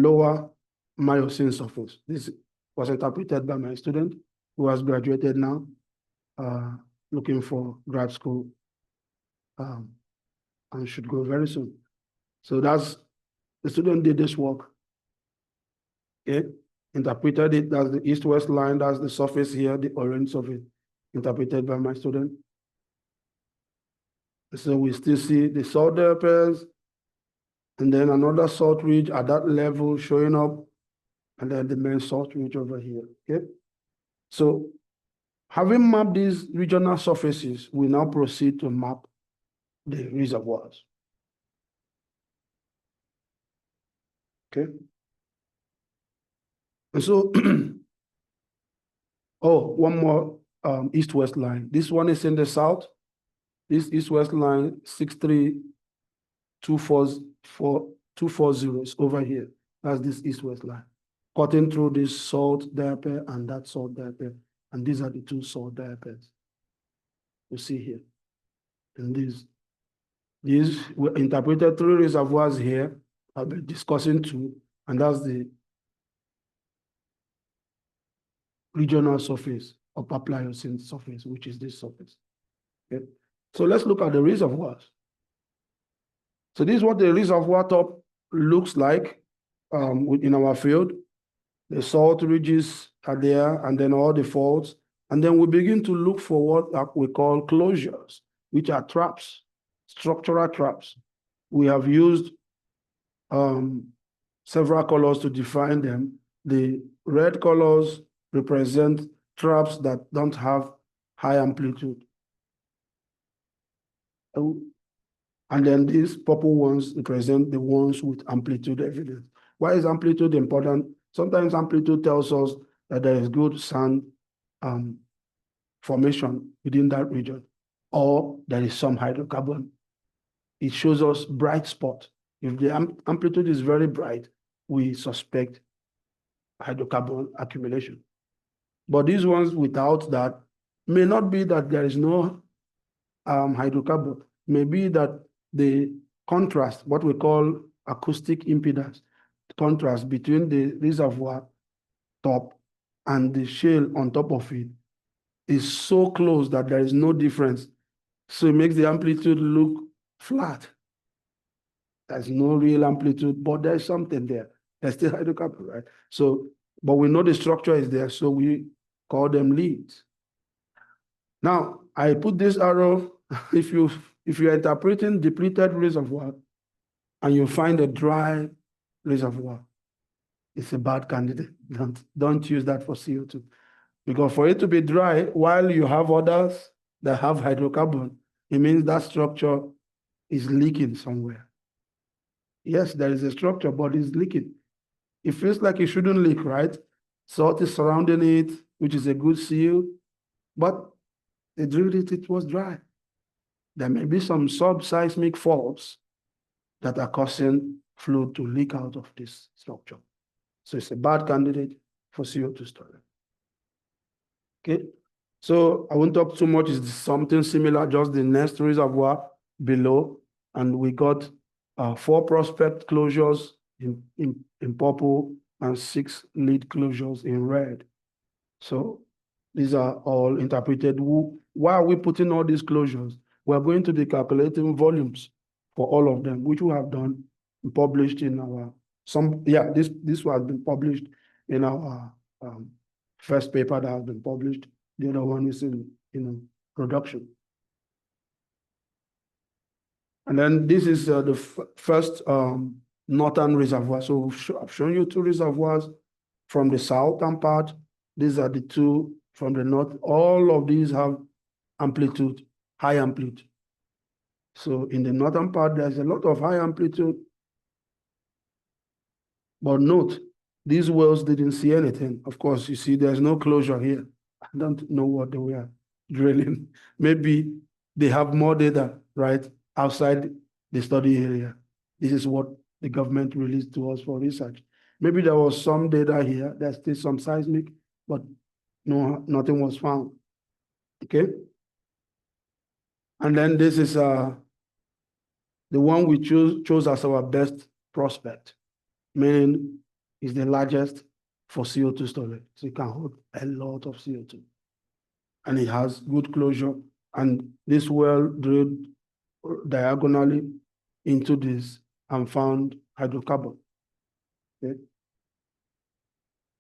lower Miocene surface. This was interpreted by my student who has graduated now, looking for grad school and should go very soon. So the student did this work. Okay, interpreted it as the east-west line, that's the surface here, the orange surface, interpreted by my student. So we still see the salt diapers, and then another salt ridge at that level showing up, and then the main salt ridge over here, okay? So having mapped these regional surfaces, we now proceed to map the reservoirs. Okay? And so, one more east-west line. This one is in the south. This east-west line, 63240 is over here. That's this east-west line. Cutting through this salt diaper and that salt diaper. And these are the two salt diapers you see here. And these were interpreted three reservoirs here. I'll be discussing two, and that's the regional surface, upper Pliocene surface, which is this surface. Okay. So let's look at the reservoirs. So this is what the reservoir top looks like in our field. The salt ridges are there, and then all the faults. And then we begin to look for what we call closures, which are traps, structural traps. We have used several colors to define them. The red colors represent traps that don't have high amplitude. And then these purple ones represent the ones with amplitude evidence. Why is amplitude important? Sometimes amplitude tells us that there is good sand formation within that region, or there is some hydrocarbon. It shows us bright spot. If the amplitude is very bright, we suspect hydrocarbon accumulation. But these ones without that may not be that there is no hydrocarbon. May be that the contrast, what we call acoustic impedance, contrast between the reservoir top and the shale on top of it is so close that there is no difference. So it makes the amplitude look flat. There's no real amplitude, but there's something there. There's still hydrocarbon, right? So, but we know the structure is there, so we call them leads. Now, I put this arrow, if you if you're interpreting depleted reservoir and you find a dry reservoir, it's a bad candidate. Don't use that for CO2. Because for it to be dry, while you have others that have hydrocarbon, it means that structure is leaking somewhere. Yes, there is a structure, but it's leaking. It feels like it shouldn't leak, right? Salt is surrounding it, which is a good seal, but they drilled it, it was dry. There may be some subseismic faults that are causing fluid to leak out of this structure. So it's a bad candidate for CO2 storage. Okay, so I won't talk too much. It's something similar, just the next reservoir below. And we got 4 prospect closures in purple and 6 lead closures in red. So these are all interpreted. Why are we putting all these closures? We're going to be calculating volumes for all of them, which we have done and published in our, this has been published in our first paper that has been published. The other one is in production. And then this is the first northern reservoir. So I've shown you 2 reservoirs from the southern part. These are the 2 from the north. All of these have amplitude, high amplitude. So in the northern part, there's a lot of high amplitude. But note, these wells didn't see anything. Of course, you see there's no closure here. I don't know what they were drilling. Maybe they have more data, right, outside the study area. This is what the government released to us for research. Maybe there was some data here, there's still some seismic, but no, nothing was found. Okay? And then this is the one we chose as our best prospect, meaning is the largest for CO2 storage. So it can hold a lot of CO2. And it has good closure. And this well drilled diagonally into this and found hydrocarbon. Okay?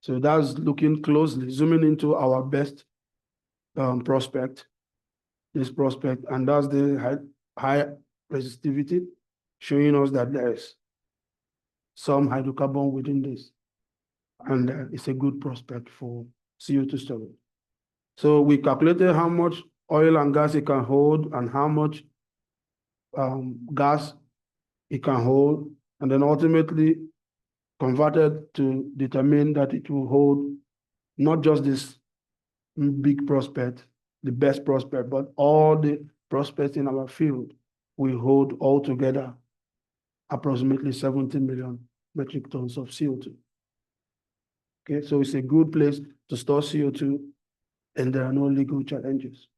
So that's looking closely, zooming into our best prospect, this prospect, and that's the high resistivity, showing us that there is some hydrocarbon within this. And it's a good prospect for CO2 storage. So we calculated how much oil and gas it can hold and how much gas it can hold, and then ultimately converted to determine that it will hold not just this big prospect, the best prospect, but all the prospects in our field will hold altogether approximately 70 million metric tons of CO2. Okay, so it's a good place to store CO2 and there are no legal challenges.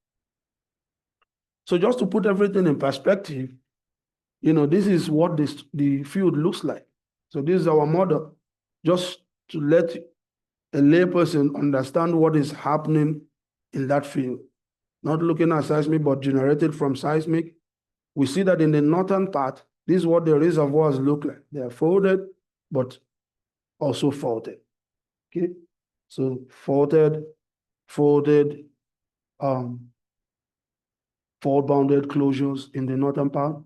So just to put everything in perspective, this is what the field looks like. So this is our model, just to let a layperson understand what is happening in that field. Not looking at seismic, but generated from seismic. We see that in the northern part, this is what the reservoirs look like. They are folded, but also faulted. Okay, so folded, fault-bounded closures in the northern part.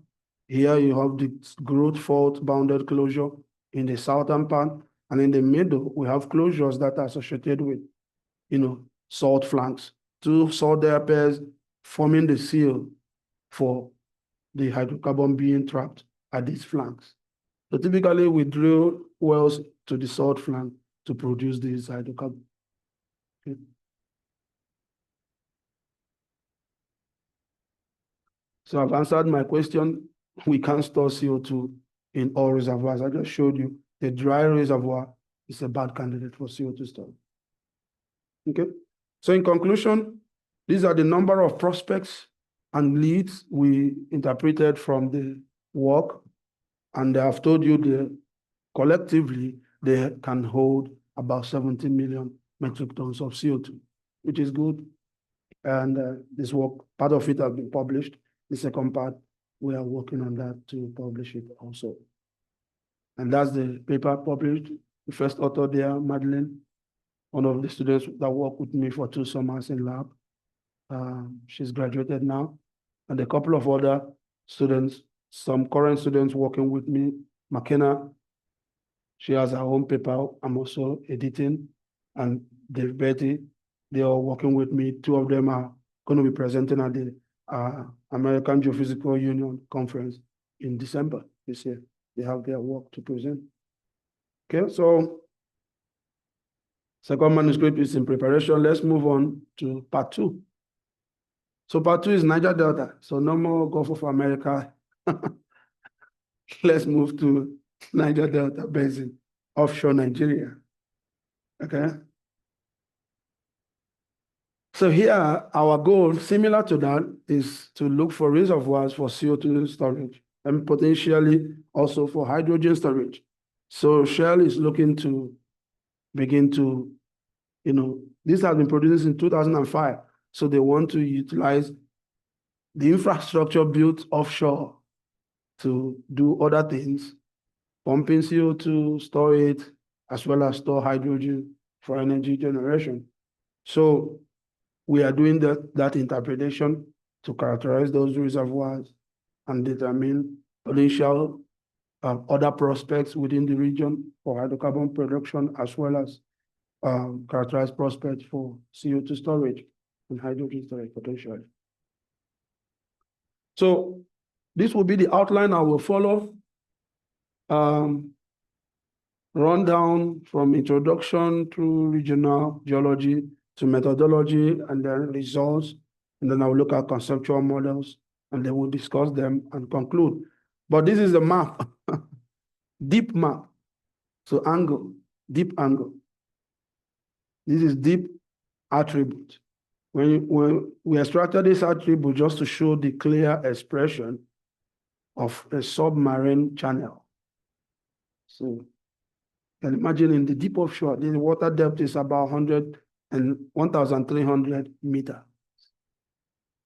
Here you have the growth fault-bounded closure in the southern part, and in the middle we have closures that are associated with, salt flanks. 2 salt layer pairs forming the seal for the hydrocarbon being trapped at these flanks. So typically we drill wells to the salt flank to produce these hydrocarbons. Okay. So I've answered my question. We can't store CO2 in all reservoirs. I just showed you the dry reservoir is a bad candidate for CO2 storage. Okay. So in conclusion, these are the number of prospects and leads we interpreted from the work. And I've told you collectively, they can hold about 70 million metric tons of CO2, which is good. And this work, part of it has been published. The second part, we are working on that to publish it also. And that's the paper published. The first author there, Madeline, one of the students that worked with me for 2 summers in lab. She's graduated now. And a couple of other students, some current students working with me. McKenna, she has her own paper. I'm also editing. And Dave Betty, they are working with me. Two of them are going to be presenting at the American Geophysical Union conference in December this year. They have their work to present. Okay, so second manuscript is in preparation. Let's move on to part 2. So part 2 is Niger Delta. So no more Gulf of America. Let's move to Niger Delta Basin, offshore Nigeria. Okay. So here, our goal, similar to that, is to look for reservoirs for CO2 storage and potentially also for hydrogen storage. So Shell is looking to begin to, this has been produced in 2005. So they want to utilize the infrastructure built offshore to do other things, pumping CO2, store it, as well as store hydrogen for energy generation. So we are doing that interpretation to characterize those reservoirs and determine potential other prospects within the region for hydrocarbon production, as well as characterize prospects for CO2 storage and hydrogen storage potentially. So this will be the outline I will follow. Rundown from introduction to regional geology to methodology, and then results, and then I will look at conceptual models, and then we'll discuss them and conclude. But this is the map, deep map. So angle, deep angle. This is deep attribute. When we extracted this attribute just to show the clear expression of a submarine channel. So you can imagine in the deep offshore, the water depth is about 1,300 meters.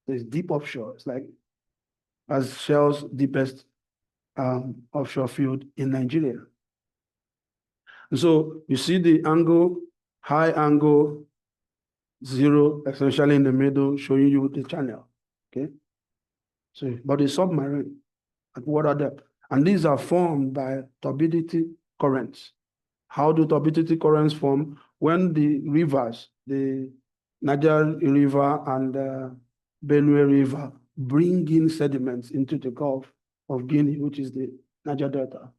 So it's deep offshore. It's like as Shell's deepest offshore field in Nigeria. And so you see the angle, high angle, 0, essentially in the middle, showing you the channel. Okay. So, but it's submarine at water depth. And these are formed by turbidity currents. How do turbidity currents form? When the rivers, the Niger River and the Benue River, bring in sediments into the Gulf of Guinea, which is the Niger Delta.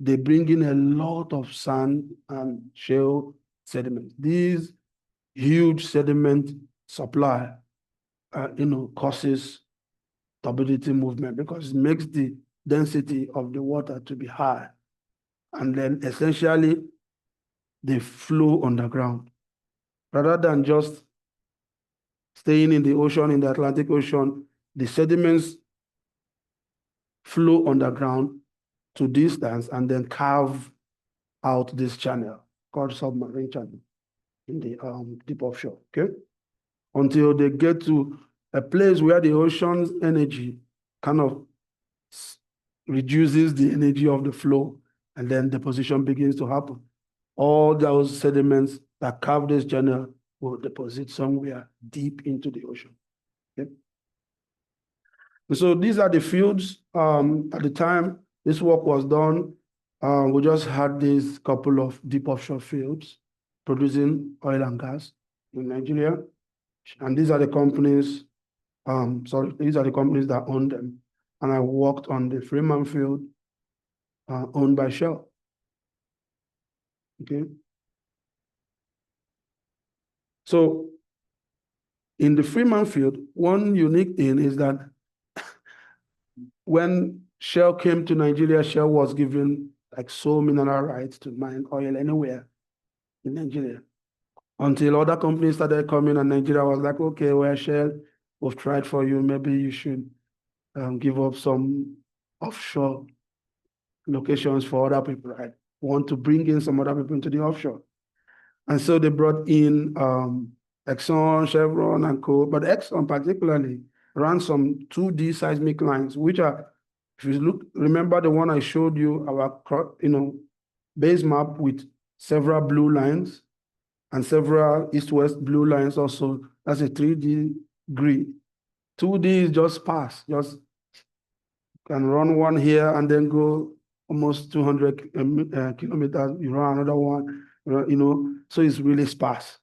They bring in a lot of sand and shale sediment. These huge sediment supply, causes turbidity movement because it makes the density of the water to be high. And then essentially they flow underground. Rather than just staying in the ocean, in the Atlantic Ocean, the sediments flow underground to distance and then carve out this channel called submarine channel in the deep offshore, okay? Until they get to a place where the ocean's energy kind of reduces the energy of the flow, and then deposition begins to happen. All those sediments that carve this channel will deposit somewhere deep into the ocean. Okay? And so these are the fields. At the time this work was done, we just had this couple of deep offshore fields producing oil and gas in Nigeria. And these are the companies, these are the companies that own them. And I worked on the Freeman field owned by Shell. Okay. So in the Freeman field, one unique thing is that when Shell came to Nigeria, Shell was given like sole mineral rights to mine oil anywhere in Nigeria. Until other companies started coming and Nigeria was like, okay, well, Shell, we've tried for you. Maybe you should give up some offshore locations for other people, right? Want to bring in some other people into the offshore. And so they brought in Exxon, Chevron, and co. But Exxon particularly ran some 2D seismic lines, which are, if you look, remember the one I showed you, our base map with several blue lines and several east-west blue lines also. That's a 3D grid. 2D is just sparse, just can run one here and then go almost 200 kilometers. You run another one, so it's really sparse.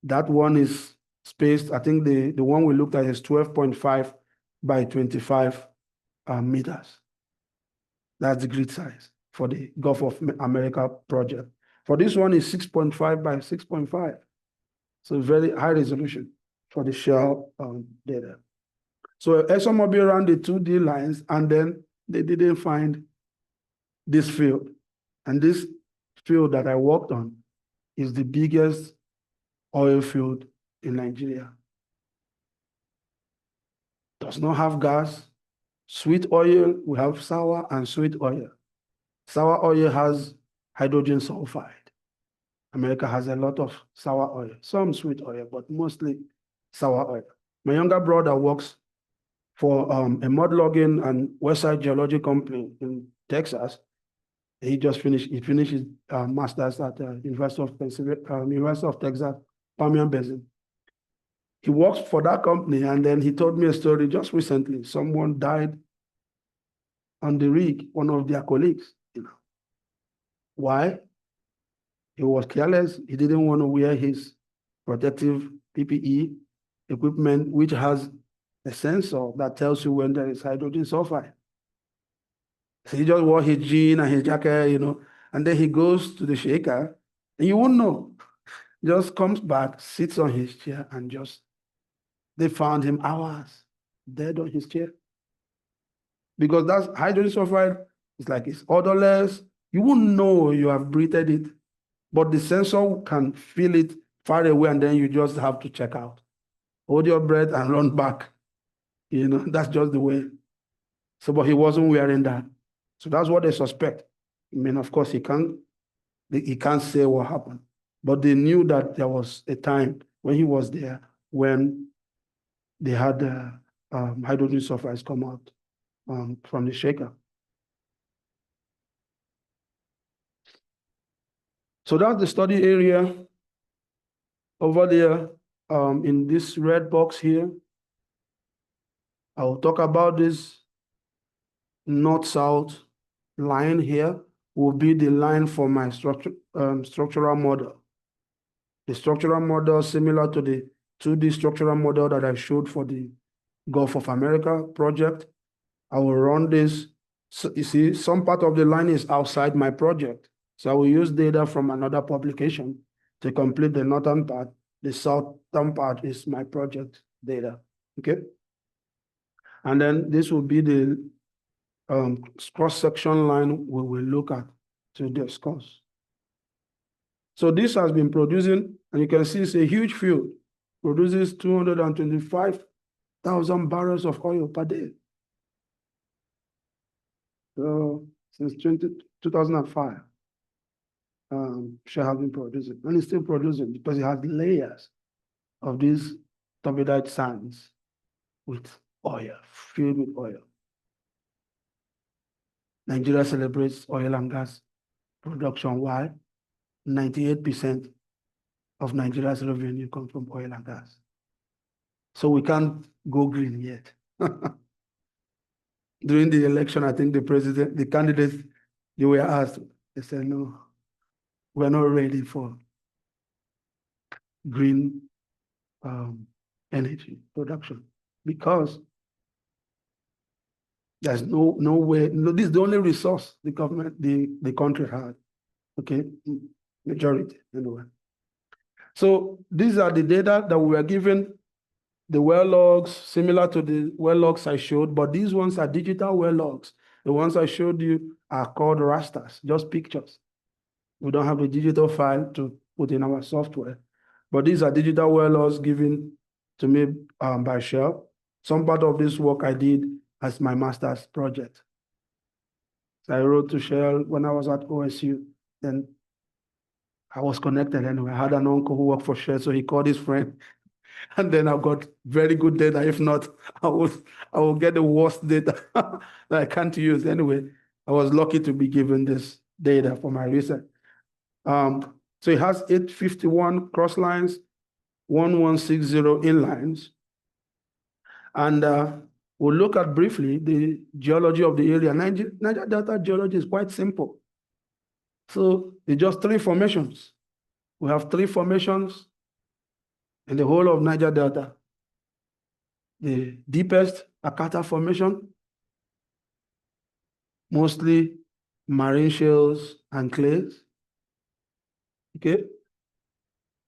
That one is spaced. I think the one we looked at is 12.5 by 25 meters. That's the grid size for the Gulf of America project. For this one is 6.5 by 6.5. So very high resolution for the shell data. So ExxonMobil ran the 2D lines and then they didn't find this field. And this field that I worked on is the biggest oil field in Nigeria. Does not have gas. Sweet oil, we have sour and sweet oil. Sour oil has hydrogen sulfide. America has a lot of sour oil, some sweet oil, but mostly sour oil. My younger brother works for a mud logging and Westside Geological Company in Texas. He finished his master's at University of Texas, Permian Basin. He works for that company, and then he told me a story just recently. Someone died on the rig, one of their colleagues. Why? He was careless. He didn't want to wear his protective PPE equipment, which has a sensor that tells you when there is hydrogen sulfide. So he just wore his jean and his jacket, and then he goes to the shaker, and you won't know. Just comes back, sits on his chair, and they found him hours dead on his chair. Because that's hydrogen sulfide, it's odorless. You won't know you have breathed it, but the sensor can feel it far away, and then you just have to check out. Hold your breath and run back. That's just the way. So, but he wasn't wearing that. So that's what they suspect. I mean, of course, he can't say what happened, but they knew that there was a time when he was there when they had hydrogen sulfides come out from the shaker. So that's the study area over there in this red box here. I will talk about this north-south line here will be the line for my structural model. The structural model similar to the 2D structural model that I showed for the Gulf of America project. I will run this. So you see, some part of the line is outside my project. So I will use data from another publication to complete the northern part. The southern part is my project data, okay? And then this will be the cross-section line we will look at to discuss. So this has been producing, and you can see it's a huge field, produces 225,000 barrels of oil per day. So since 2005, Shell has been producing, and it's still producing because it has layers of these turbidite sands with oil, filled with oil. Nigeria celebrates oil and gas production. Why? 98% of Nigeria's revenue comes from oil and gas. So we can't go green yet. During the election, I think the candidates, they were asked, they said, no, we're not ready for green energy production because there's no way, this is the only resource the government, the country had, okay, majority anyway. So these are the data that we are given, the well logs, similar to the well logs I showed, but these ones are digital well logs. The ones I showed you are called rasters, just pictures. We don't have a digital file to put in our software, but these are digital well logs given to me by Shell. Some part of this work I did as my master's project. So I wrote to Shell when I was at OSU, then I was connected anyway. I had an uncle who worked for Shell, so he called his friend. And then I got very good data. If not, I will get the worst data that I can't use. Anyway, I was lucky to be given this data for my research. So it has 851 cross lines, 1160 inlines. And We'll look at briefly the geology of the area. Niger Delta geology is quite simple. So it's just three formations. We have three formations in the whole of Niger Delta. The deepest Akata Formation, mostly marine shales and clays. Okay.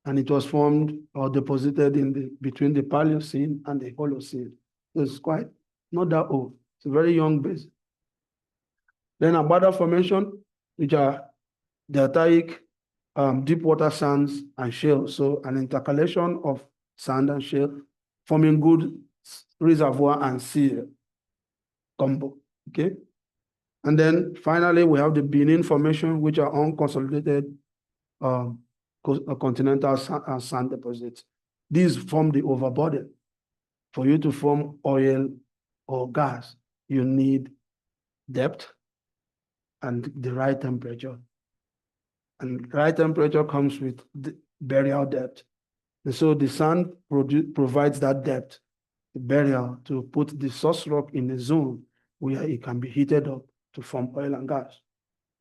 And it was formed or deposited between the Paleocene and the Holocene. So it's quite not that old. It's a very young basin. Then Abada Formation, which are deltaic deep water sands and shales. So an intercalation of sand and shale forming good reservoir and sea combo. Okay. And then finally, we have the Benin Formation, which are unconsolidated continental sand deposits. These form the overbody. For you to form oil or gas, you need depth and the right temperature. And right temperature comes with the burial depth. And so the sand provides that depth, the burial, to put the source rock in a zone where it can be heated up to form oil and gas.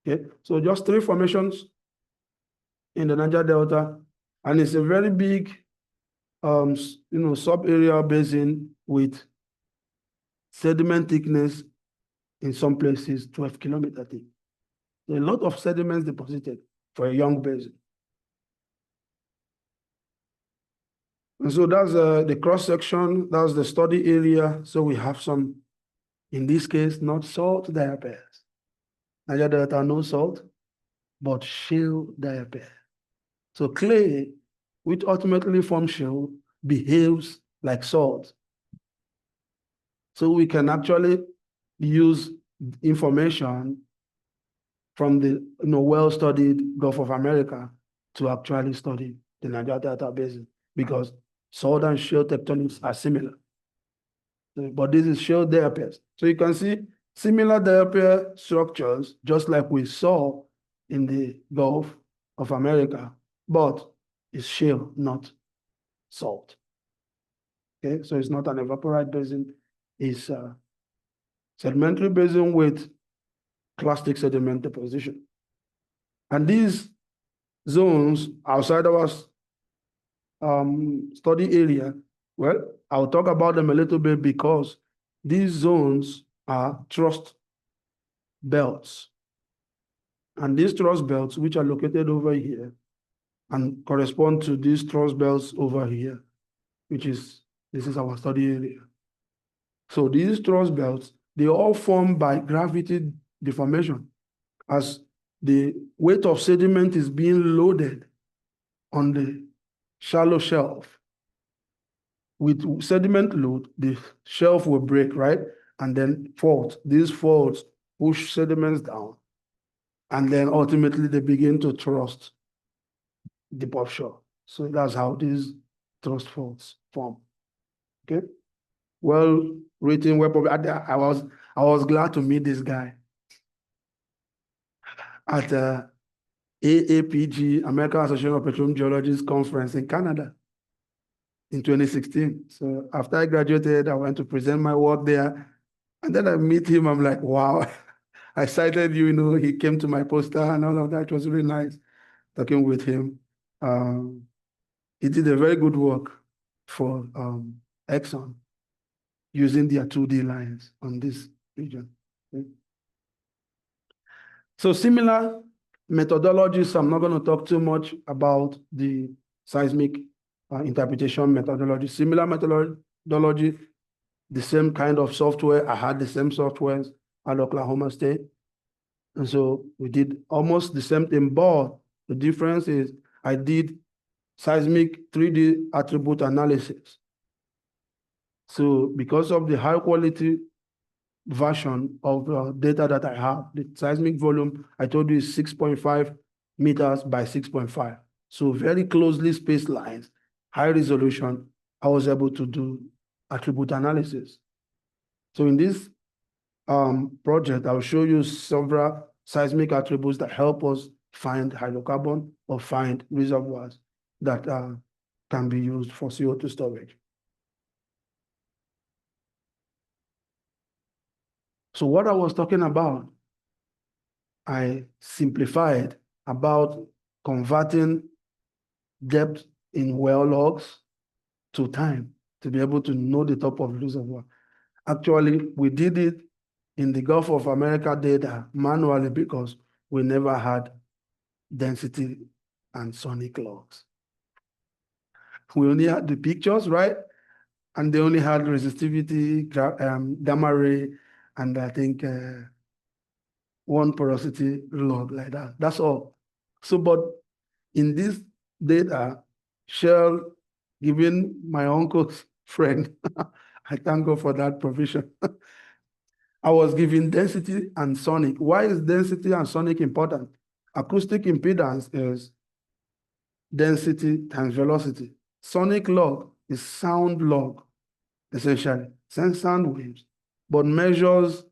Okay, so just three formations in the Niger Delta, and it's a very big, sub-area basin with sediment thickness in some places 12 kilometers thick. So a lot of sediments deposited for a young basin. And so that's the cross-section, that's the study area. So we have some, in this case, not salt diapirs. Niger Delta, no salt, but shale diapir. So clay, which ultimately forms shale, behaves like salt. So we can actually use information from the well-studied Gulf of America to actually study the Niger Delta basin, because salt and shale tectonics are similar. But this is shale diapirs. So you can see similar diapir structures, just like we saw in the Gulf of America, but it's shale, not salt. Okay, so it's not an evaporite basin, it's a sedimentary basin with clastic sediment deposition. And these zones outside our study area, well, I'll talk about them a little bit because these zones are thrust belts. And these thrust belts, which are located over here, and correspond to these thrust belts over here, this is our study area. So these thrust belts, they all form by gravity deformation as the weight of sediment is being loaded on the shallow shelf. With sediment load, the shelf will break, right? And then fault. These faults push sediments down. And then ultimately they begin to thrust deep offshore. So that's how these thrust faults form. Okay. Well written, I was glad to meet this guy at AAPG, American Association of Petroleum Geologists Conference in Canada in 2016. So after I graduated, I went to present my work there. And then I meet him, I'm like, wow, I cited you, he came to my poster and all of that. It was really nice talking with him. He did a very good work for Exxon using their 2D lines on this region. Okay. So similar methodologies, I'm not going to talk too much about the seismic interpretation methodology. Similar methodology, the same kind of software. I had the same softwares at Oklahoma State. And so we did almost the same thing, but the difference is I did seismic 3D attribute analysis. So because of the high quality version of data that I have, the seismic volume, I told you, is 6.5 meters by 6.5. So very closely spaced lines, high resolution. I was able to do attribute analysis. So in this project, I'll show you several seismic attributes that help us find hydrocarbon or find reservoirs that can be used for CO2 storage. So what I was talking about, I simplified about converting depth in well logs to time to be able to know the top of the reservoir. Actually, we did it in the Gulf of America data manually because we never had density and sonic logs. We only had the pictures, right? And they only had resistivity, gamma ray, and I think one porosity log like that. That's all. So, but in this data, Shell, given my uncle's friend, I thank God for that provision. I was given density and sonic. Why is density and sonic important? Acoustic impedance is density times velocity. Sonic log is sound log, essentially, sends sound waves, but measures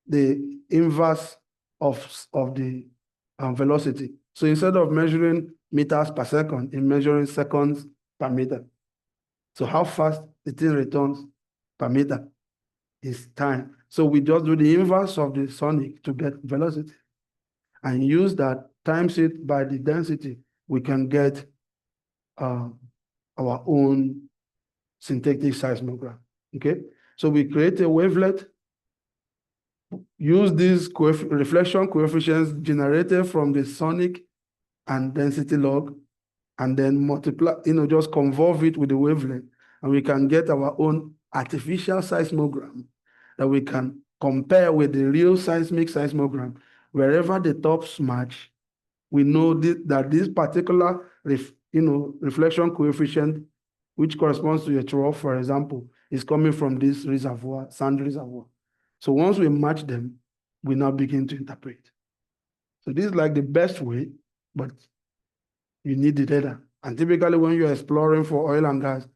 the inverse of the velocity. So instead of measuring meters per second, it's measuring seconds per meter. So how fast the thing returns per meter is time. So we just do the inverse of the sonic to get velocity and use that, times it by the density, we can get our own synthetic seismogram, okay? So we create a wavelet, use these reflection coefficients generated from the sonic and density log, and then multiply, just convolve it with the wavelet, and we can get our own artificial seismogram that we can compare with the real seismic seismogram. Wherever the tops match, we know that this particular reflection coefficient, which corresponds to a trough, for example, is coming from this reservoir, sand reservoir. So once we match them, we now begin to interpret. So this is like the best way, but you need the data. And typically when you're exploring for oil and gas,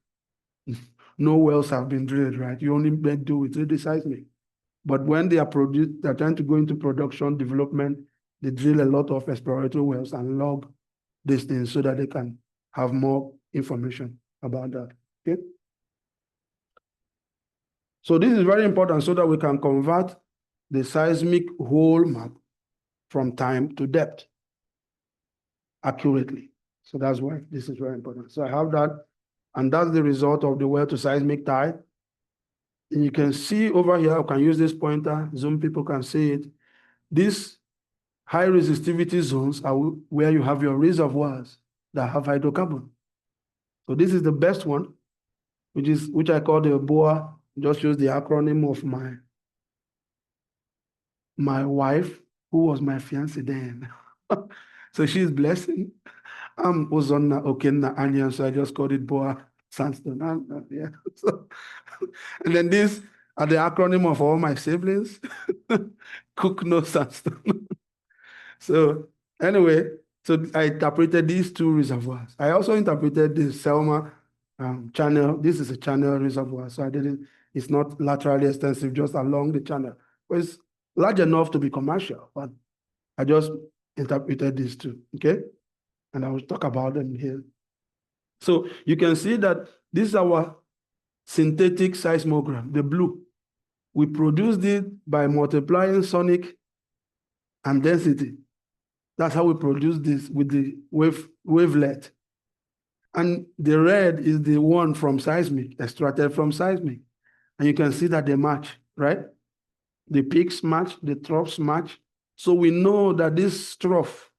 no wells have been drilled, right? You only make do with 3D seismic. But when they're trying to go into production development, they drill a lot of exploratory wells and log these things so that they can have more information about that, okay? So this is very important so that we can convert the seismic whole map from time to depth accurately. So that's why this is very important. So I have that, and that's the result of the well to seismic tie. And you can see over here, I can use this pointer, Zoom people can see it. These high resistivity zones are where you have your reservoirs that have hydrocarbon. So this is the best one, which I call the BOA. Just use the acronym of my wife, who was my fiancée then. So she's blessing. I'm Uzonna Anyiam, so I just called it BOA sandstone. Yeah. So, and then these are the acronym of all my siblings. Cookno sandstone. So anyway, so I interpreted these two reservoirs. I also interpreted the Selma channel. This is a channel reservoir, so I didn't. It's not laterally extensive, just along the channel. But it's large enough to be commercial, but I just interpreted these two, okay? And I will talk about them here. So you can see that this is our synthetic seismogram, the blue. We produced it by multiplying sonic and density. That's how we produce this with the wavelet. And the red is the one from seismic, extracted from seismic. And you can see that they match, right? The peaks match, the troughs match. So we know that this trough,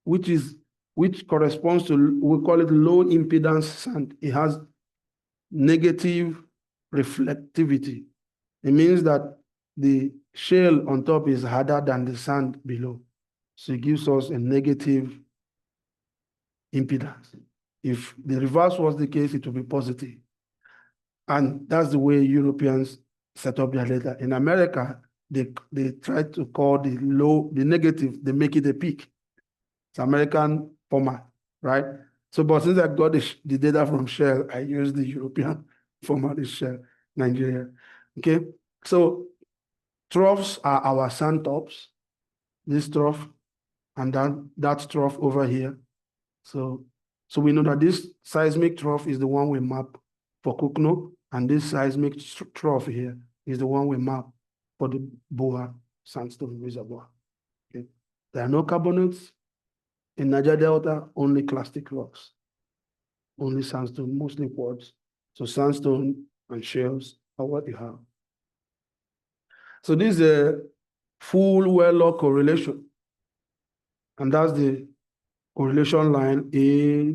which corresponds to, we call it low impedance sand, it has negative reflectivity. It means that the shale on top is harder than the sand below. So it gives us a negative impedance. If the reverse was the case, it would be positive. And that's the way Europeans set up their data. In America, they try to call the negative, they make it a peak. It's American format, right? So, but since I got the data from Shell, I use the European format is Shell, Nigeria. Okay, so troughs are our sand tops, this trough, and then that trough over here. So we know that this seismic trough is the one we map for Kukno, and this seismic trough here is the one we map for the Boa sandstone reservoir. Okay. There are no carbonates in Niger Delta, only clastic rocks, only sandstone, mostly quartz. So sandstone and shales are what you have. So this is a full well log correlation. And that's the correlation line A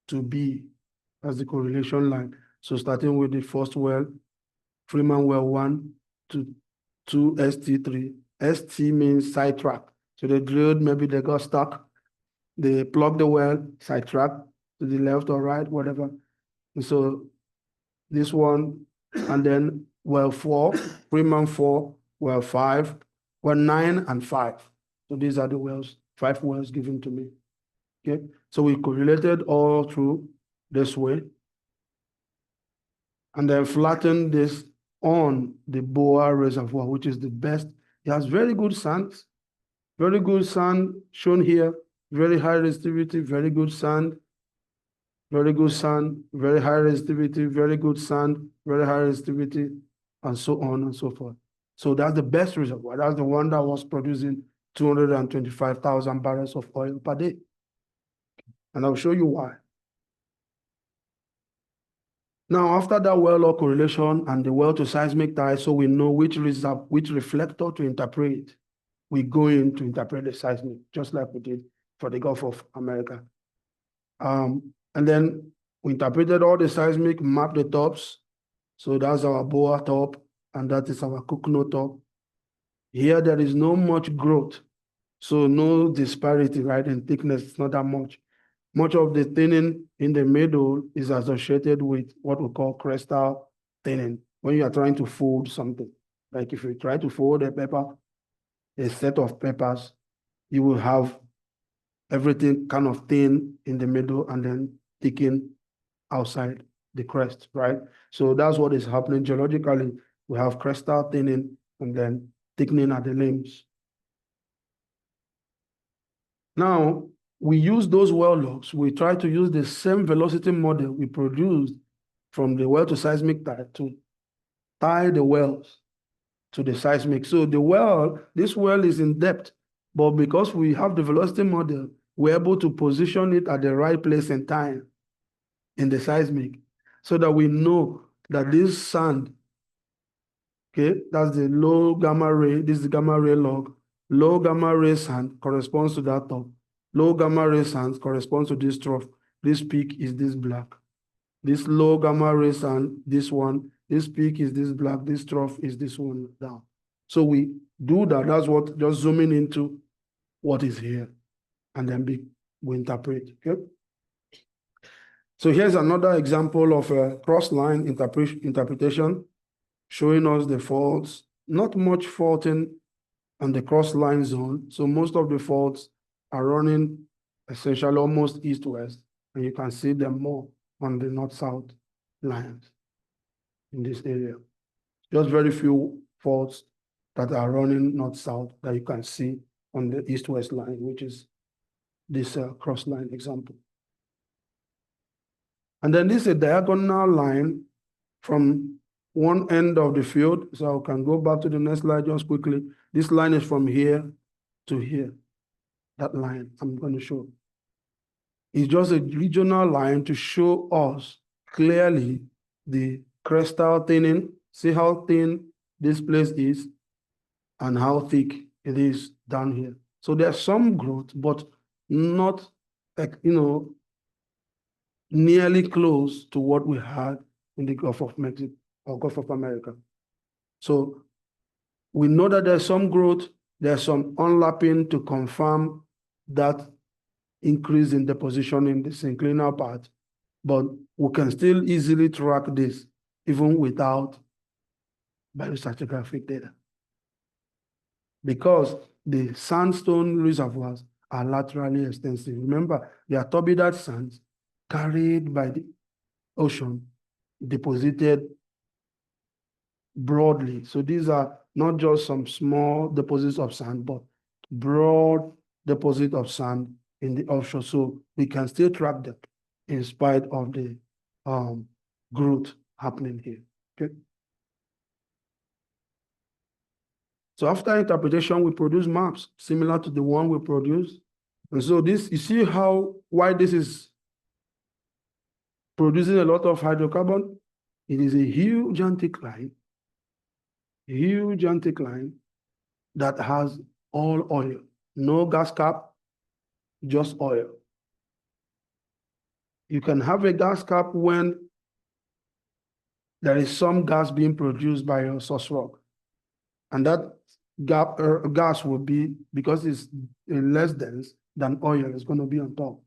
to B. That's the correlation line. So starting with the first well, Freeman well 1 to 2 ST3. ST means sidetrack. So they drilled, maybe they got stuck. They plugged the well, sidetrack to the left or right, whatever. And so this one, and then well 4, Freeman 4, well 5, well 9 and 5. So these are the wells, 5 wells given to me. Okay, so we correlated all through this way, and then flattened this on the Boa reservoir, which is the best. It has very good sand shown here, very high resistivity, very good sand, very good sand, very high resistivity, very good sand, very high resistivity, and so on and so forth. So that's the best reservoir. That's the one that was producing 225,000 barrels of oil per day. And I'll show you why. Now, after that well log correlation and the well to seismic tie, so we know which reflector to interpret, we go in to interpret the seismic, just like we did for the Gulf of America. And then we interpreted all the seismic, mapped the tops. So that's our Boa top, and that is our Kukno top. Here, there is no much growth. So no disparity, right, in thickness, it's not that much. Much of the thinning in the middle is associated with what we call crestal thinning, when you are trying to fold something. Like if you try to fold a pepper, a set of peppers, you will have everything kind of thin in the middle and then thicken outside the crest, right? So that's what is happening geologically. We have crestal thinning and then thickening at the limbs. Now, we use those well logs. We try to use the same velocity model we produced from the well to seismic tie to tie the wells to the seismic. So the well, this well is in depth, but because we have the velocity model, we're able to position it at the right place and time in the seismic so that we know that this sand, okay, that's the low gamma ray, this is the gamma ray log, low gamma ray sand corresponds to that top. Low gamma ray sand corresponds to this trough. This peak is this black. This low gamma ray sand, this one, this peak is this black, this trough is this one down. So we do that. That's what, just zooming into what is here. And then we interpret, okay? So here's another example of a cross-line interpretation showing us the faults, not much faulting on the cross-line zone. So most of the faults are running essentially almost east-west, and you can see them more on the north-south lines in this area. Just very few faults that are running north-south that you can see on the east-west line, which is this cross-line example. And then this is a diagonal line from one end of the field. So I can go back to the next slide just quickly. This line is from here to here. That line I'm going to show. It's just a regional line to show us clearly the crestal thinning. See how thin this place is and how thick it is down here. So there's some growth, but not, nearly close to what we had in the Gulf of Mexico or Gulf of America. So we know that there's some growth, there's some unlapping to confirm that increase in deposition in the synclinal part, but we can still easily track this even without biostratigraphic data, because the sandstone reservoirs are laterally extensive. Remember, they are turbidite sands carried by the ocean, deposited broadly. So these are not just some small deposits of sand, but broad deposit of sand in the offshore. So we can still track them in spite of the growth happening here. Okay. So after interpretation, we produce maps similar to the one we produced. And so this, you see why this is producing a lot of hydrocarbon? It is a huge anticline that has all oil, no gas cap, just oil. You can have a gas cap when there is some gas being produced by your source rock. And that gas will be, because it's less dense than oil, it's going to be on top,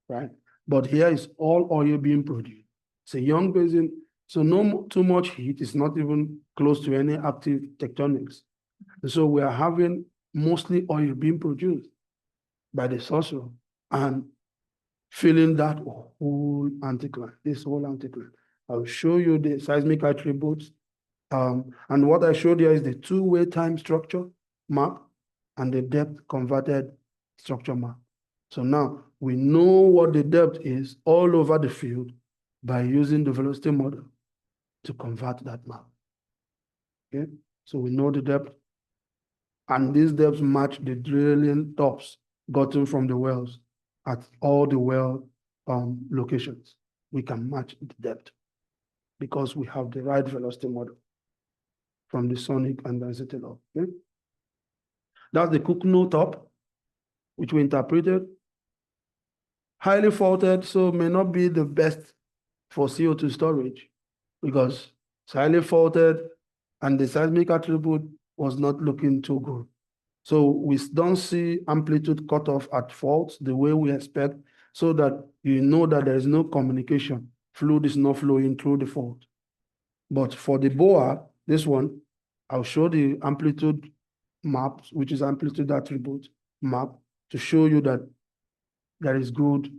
right? But here is all oil being produced. It's a young basin, so no too much heat. It's not even close to any active tectonics. And so we are having mostly oil being produced by the source rock and filling that whole anticline, this whole anticline. I'll show you the seismic attributes. And what I showed you is the two-way time structure map and the depth converted structure map. So now we know what the depth is all over the field by using the velocity model to convert that map. Okay, so we know the depth, and these depths match the drilling tops gotten from the wells at all the well locations. We can match the depth because we have the right velocity model from the sonic and density law. Okay? That's the Kukno top, which we interpreted. Highly faulted, so may not be the best for CO2 storage because it's highly faulted and the seismic attribute was not looking too good. So we don't see amplitude cutoff at faults the way we expect, so that you know that there is no communication. Fluid is not flowing through the fault. But for the BOA, this one, I'll show the amplitude map, which is amplitude attribute map, to show you that there is good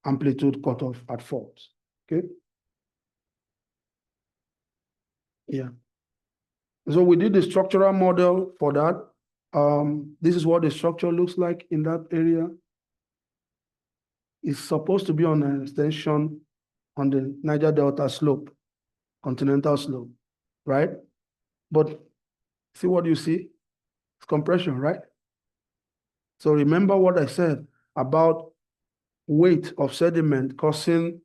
amplitude cutoff at faults. Okay? Yeah. So we did the structural model for that. This is what the structure looks like in that area. It's supposed to be on an extension on the Niger Delta slope, continental slope, right? But see what you see? It's compression, right? So remember what I said about weight of sediment causing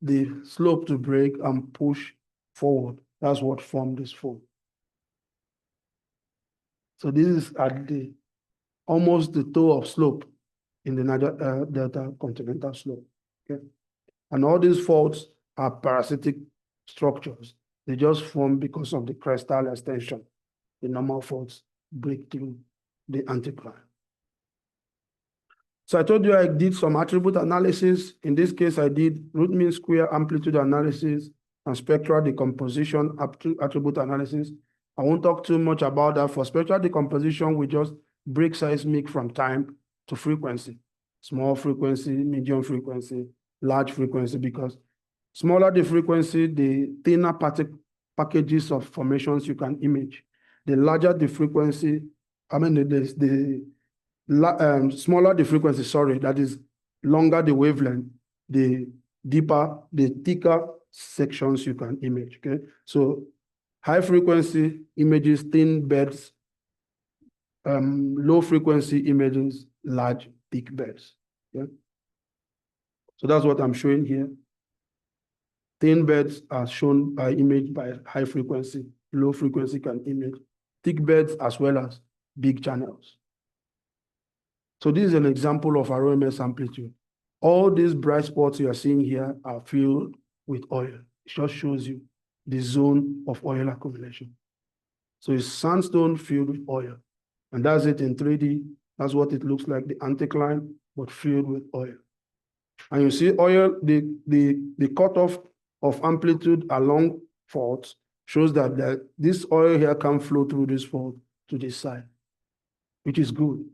the slope to break and push forward. That's what formed this fold. So this is at the almost the toe of slope in the Niger Delta continental slope. Okay, and all these faults are parasitic structures. They just form because of the crestal extension. The normal faults break through the anticline. So I told you I did some attribute analysis. In this case, I did root mean square amplitude analysis and spectral decomposition attribute analysis. I won't talk too much about that. For spectral decomposition, we just break seismic from time to frequency. Small frequency, medium frequency, large frequency, because smaller the frequency, the thinner packages of formations you can image. The larger the frequency, smaller the frequency, sorry, that is longer the wavelength, the deeper, the thicker sections you can image, okay? So high frequency images thin beds, low frequency images large thick beds, yeah? So that's what I'm showing here. Thin beds are shown by image by high frequency, low frequency can image thick beds as well as big channels. So this is an example of ROMS amplitude. All these bright spots you are seeing here are filled with oil. It just shows you the zone of oil accumulation. So it's sandstone filled with oil. And that's it in 3D. That's what it looks like, the anticline, but filled with oil. And you see oil, the cutoff of amplitude along faults shows that this oil here can flow through this fault to this side, which is good.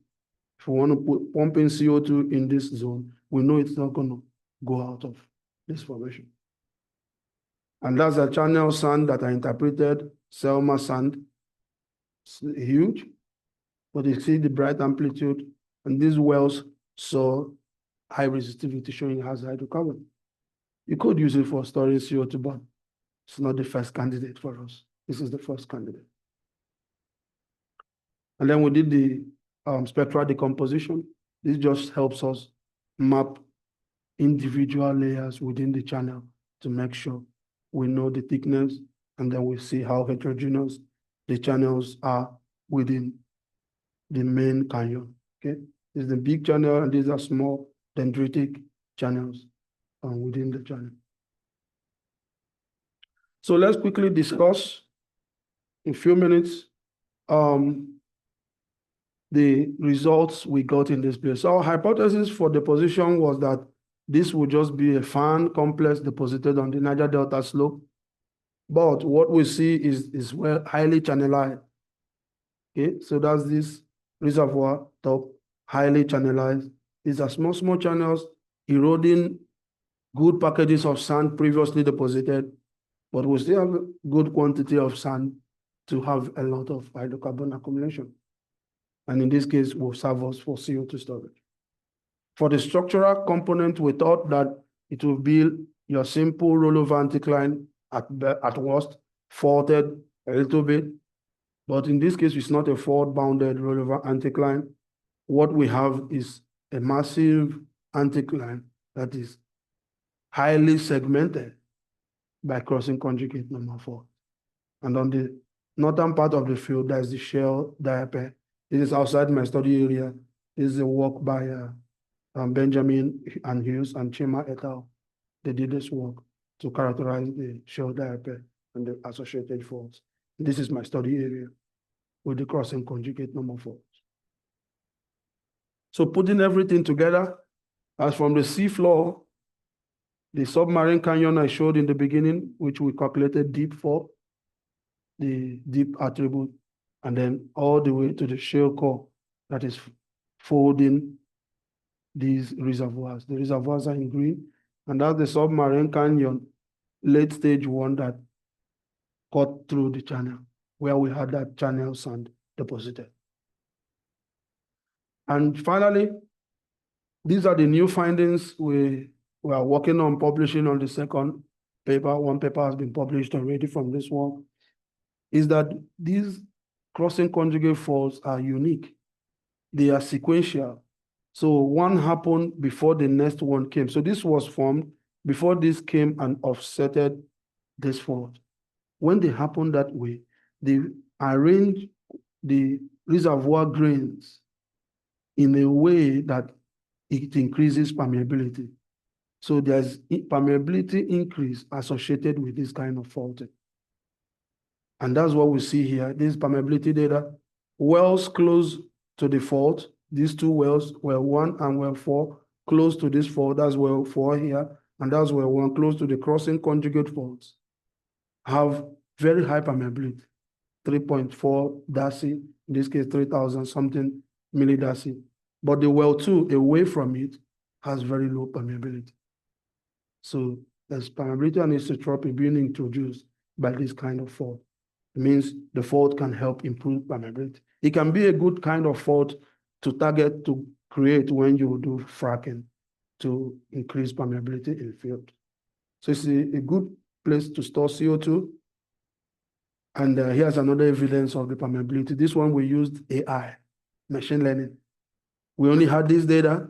If we want to pump in CO2 in this zone, we know it's not going to go out of this formation. And that's a channel sand that I interpreted, Selma sand. It's huge, but you see the bright amplitude, and these wells saw high resistivity showing it has hydrocarbon. You could use it for storing CO2, but it's not the first candidate for us. This is the first candidate. And then we did the spectral decomposition. This just helps us map individual layers within the channel to make sure we know the thickness, and then we see how heterogeneous the channels are within the main canyon. Okay, this is the big channel, and these are small dendritic channels within the channel. So let's quickly discuss in a few minutes the results we got in this place. So our hypothesis for deposition was that this would just be a fan complex deposited on the Niger Delta slope. But what we see is well highly channelized. Okay, so that's this reservoir top, highly channelized. These are small, small channels eroding good packages of sand previously deposited, but we still have a good quantity of sand to have a lot of hydrocarbon accumulation. And in this case, will serve us for CO2 storage. For the structural component, we thought that it will be your simple rollover anticline at worst, faulted a little bit. But in this case, it's not a fault-bounded rollover anticline. What we have is a massive anticline that is highly segmented by crossing conjugate number 4. And on the northern part of the field, there's the shell diaper. This is outside my study area. This is a work by Benjamin and Hughes and Chima et al. They did this work to characterize the shell diaper and the associated faults. This is my study area with the crossing conjugate number 4. So putting everything together, as from the seafloor, the submarine canyon I showed in the beginning, which we calculated deep for, the deep attribute, and then all the way to the shale core that is folding these reservoirs. The reservoirs are in green, and that's the submarine canyon, late stage one that cut through the channel, where we had that channel sand deposited. And finally, these are the new findings we are working on publishing on the second paper. One paper has been published already from this work, is that these crossing conjugate faults are unique. They are sequential. So one happened before the next one came. So this was formed before this came and offsetted this fault. When they happen that way, they arrange the reservoir grains in a way that it increases permeability. So there's permeability increase associated with this kind of faulting. And that's what we see here. This permeability data, wells close to the fault. These two wells, well 1 and well 4, close to this fault. That's well 4 here. And that's well 1, close to the crossing conjugate faults, have very high permeability, 3.4 Darcy, in this case 3,000 something millidarcy. But the well 2, away from it, has very low permeability. So there's permeability anisotropy being introduced by this kind of fault. It means the fault can help improve permeability. It can be a good kind of fault to target, to create when you do fracking to increase permeability in the field. So it's a good place to store CO2. And here's another evidence of the permeability. This one we used AI, machine learning. We only had this data.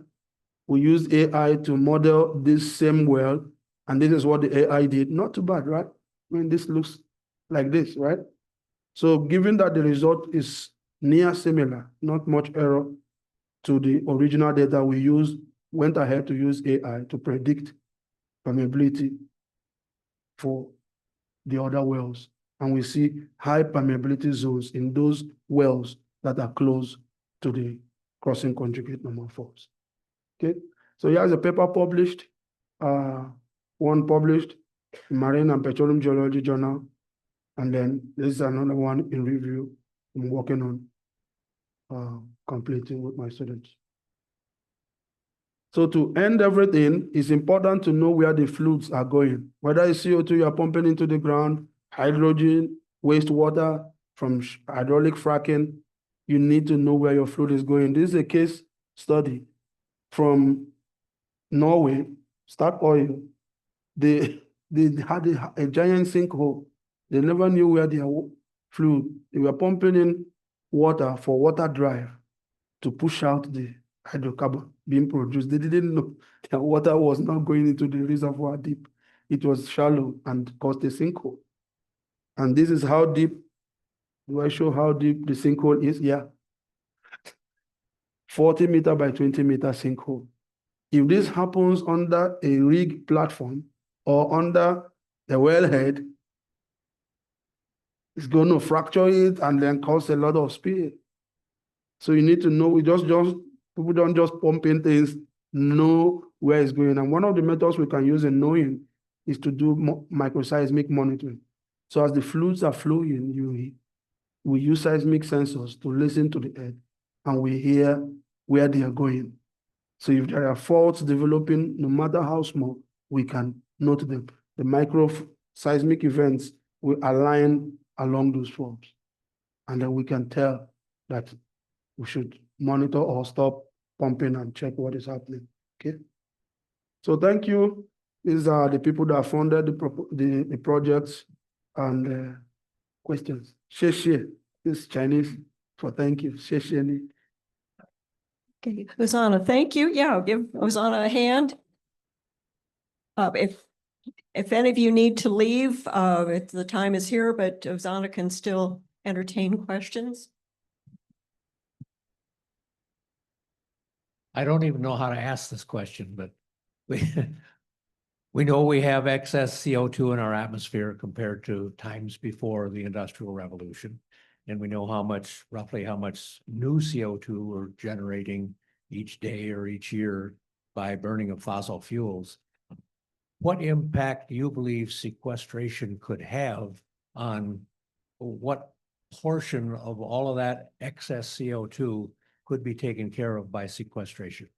We used AI to model this same well, and this is what the AI did. Not too bad, right? I mean, this looks like this, right? So given that the result is near similar, not much error to the original data we used, went ahead to use AI to predict permeability for the other wells. And we see high permeability zones in those wells that are close to the crossing conjugate number 4. Okay, so here's a paper published, one published in Marine and Petroleum Geology Journal, and then this is another one in review I'm working on completing with my students. So to end everything, it's important to know where the fluids are going, whether it's CO2 you're pumping into the ground, hydrogen, wastewater from hydraulic fracking, you need to know where your fluid is going. This is a case study from Norway, Statoil. They had a giant sinkhole. They never knew where their fluid. They were pumping in water for water drive to push out the hydrocarbon being produced. They didn't know that water was not going into the reservoir deep. It was shallow and caused a sinkhole. And this is how deep. Do I show how deep the sinkhole is? Yeah. 40 meter by 20 meter sinkhole. If this happens under a rig platform or under the wellhead, it's going to fracture it and then cause a lot of spill. So you need to know, people don't just pump in things, know where it's going. And one of the methods we can use in knowing is to do microseismic monitoring. So as the fluids are flowing, we use seismic sensors to listen to the earth and we hear where they are going. So if there are faults developing, no matter how small, we can note them. The micro seismic events will align along those faults. And then we can tell that we should monitor or stop pumping and check what is happening. Okay. So thank you. These are the people that funded the projects and questions. Sheshe, this is Chinese for thank you. Sheshe. Okay, Uzonna, thank you. Yeah, give Uzonna a hand. If any of you need to leave, the time is here, but Uzonna can still entertain questions. I don't even know how to ask this question, but we know we have excess CO2 in our atmosphere compared to times before the Industrial Revolution. And we know roughly how much new CO2 we're generating each day or each year by burning of fossil fuels. What impact do you believe sequestration could have on what portion of all of that excess CO2 could be taken care of by sequestration?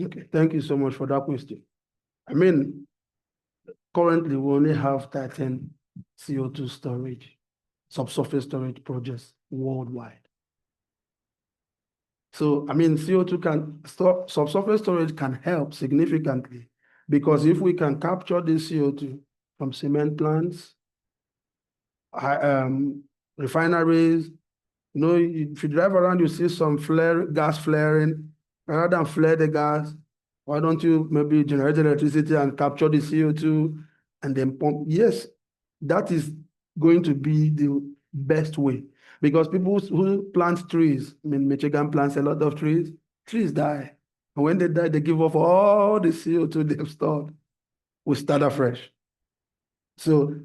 Okay, thank you so much for that question. I mean, currently we only have 13 CO2 storage, subsurface storage projects worldwide. So, I mean, subsurface storage can help significantly because if we can capture this CO2 from cement plants, refineries, you know, if you drive around, you see some gas flaring. Rather than flare the gas, why don't you maybe generate electricity and capture the CO2 and then pump? Yes, that is going to be the best way because people who plant trees, I mean, Michigan plants a lot of trees die. And when they die, they give off all the CO2 they've stored. We start afresh. So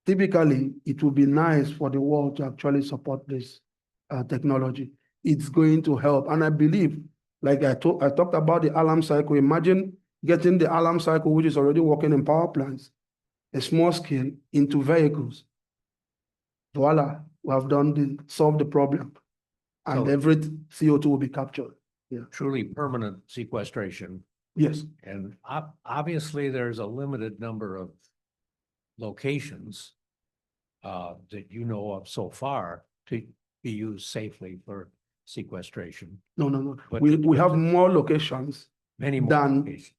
typically, it would be nice for the world to actually support this technology. It's going to help. And I believe, like I talked about the alarm cycle. Imagine getting the alarm cycle, which is already working in power plants, a small scale, into vehicles. Voila, we have solved the problem. And So every CO2 will be captured. Yeah. Truly permanent sequestration. Yes. And obviously there's a limited number of locations that you know of so far to be used safely for sequestration. No. But We have more locations many more than locations.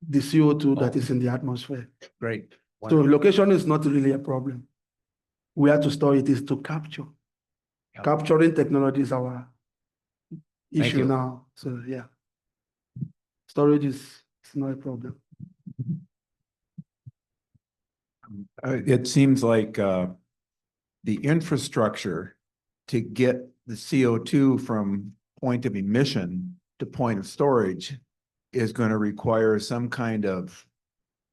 the CO2 that is in the atmosphere. Great. So location is not really a problem. Where to store it is to capture. Yep. Capturing technology is our issue you. now. So yeah, storage is not a problem. It seems like the infrastructure to get the CO2 from point of emission to point of storage is going to require some kind of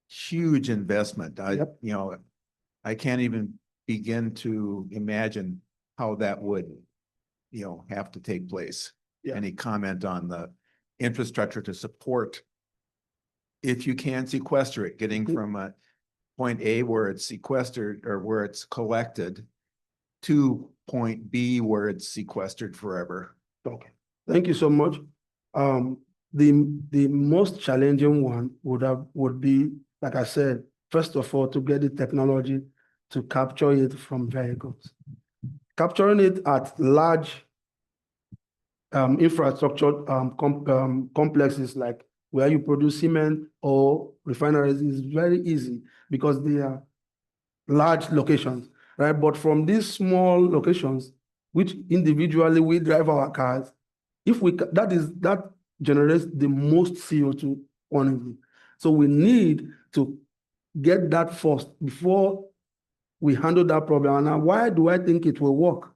huge investment. Yep. You know, I can't even begin to imagine how that would, you know, have to take place. Yeah. Any comment on the infrastructure to support, if you can sequester it, getting from a point A where it's sequestered or where it's collected to point B where it's sequestered forever? Okay, thank you so much. The most challenging one would be, like I said, first of all, to get the technology to capture it from vehicles. Capturing it at large infrastructure complexes like where you produce cement or refineries is very easy because they are large locations, right? But from these small locations, which individually we drive our cars, if we that generates the most CO2 quantity. So we need to get that first before we handle that problem. And now, why do I think it will work?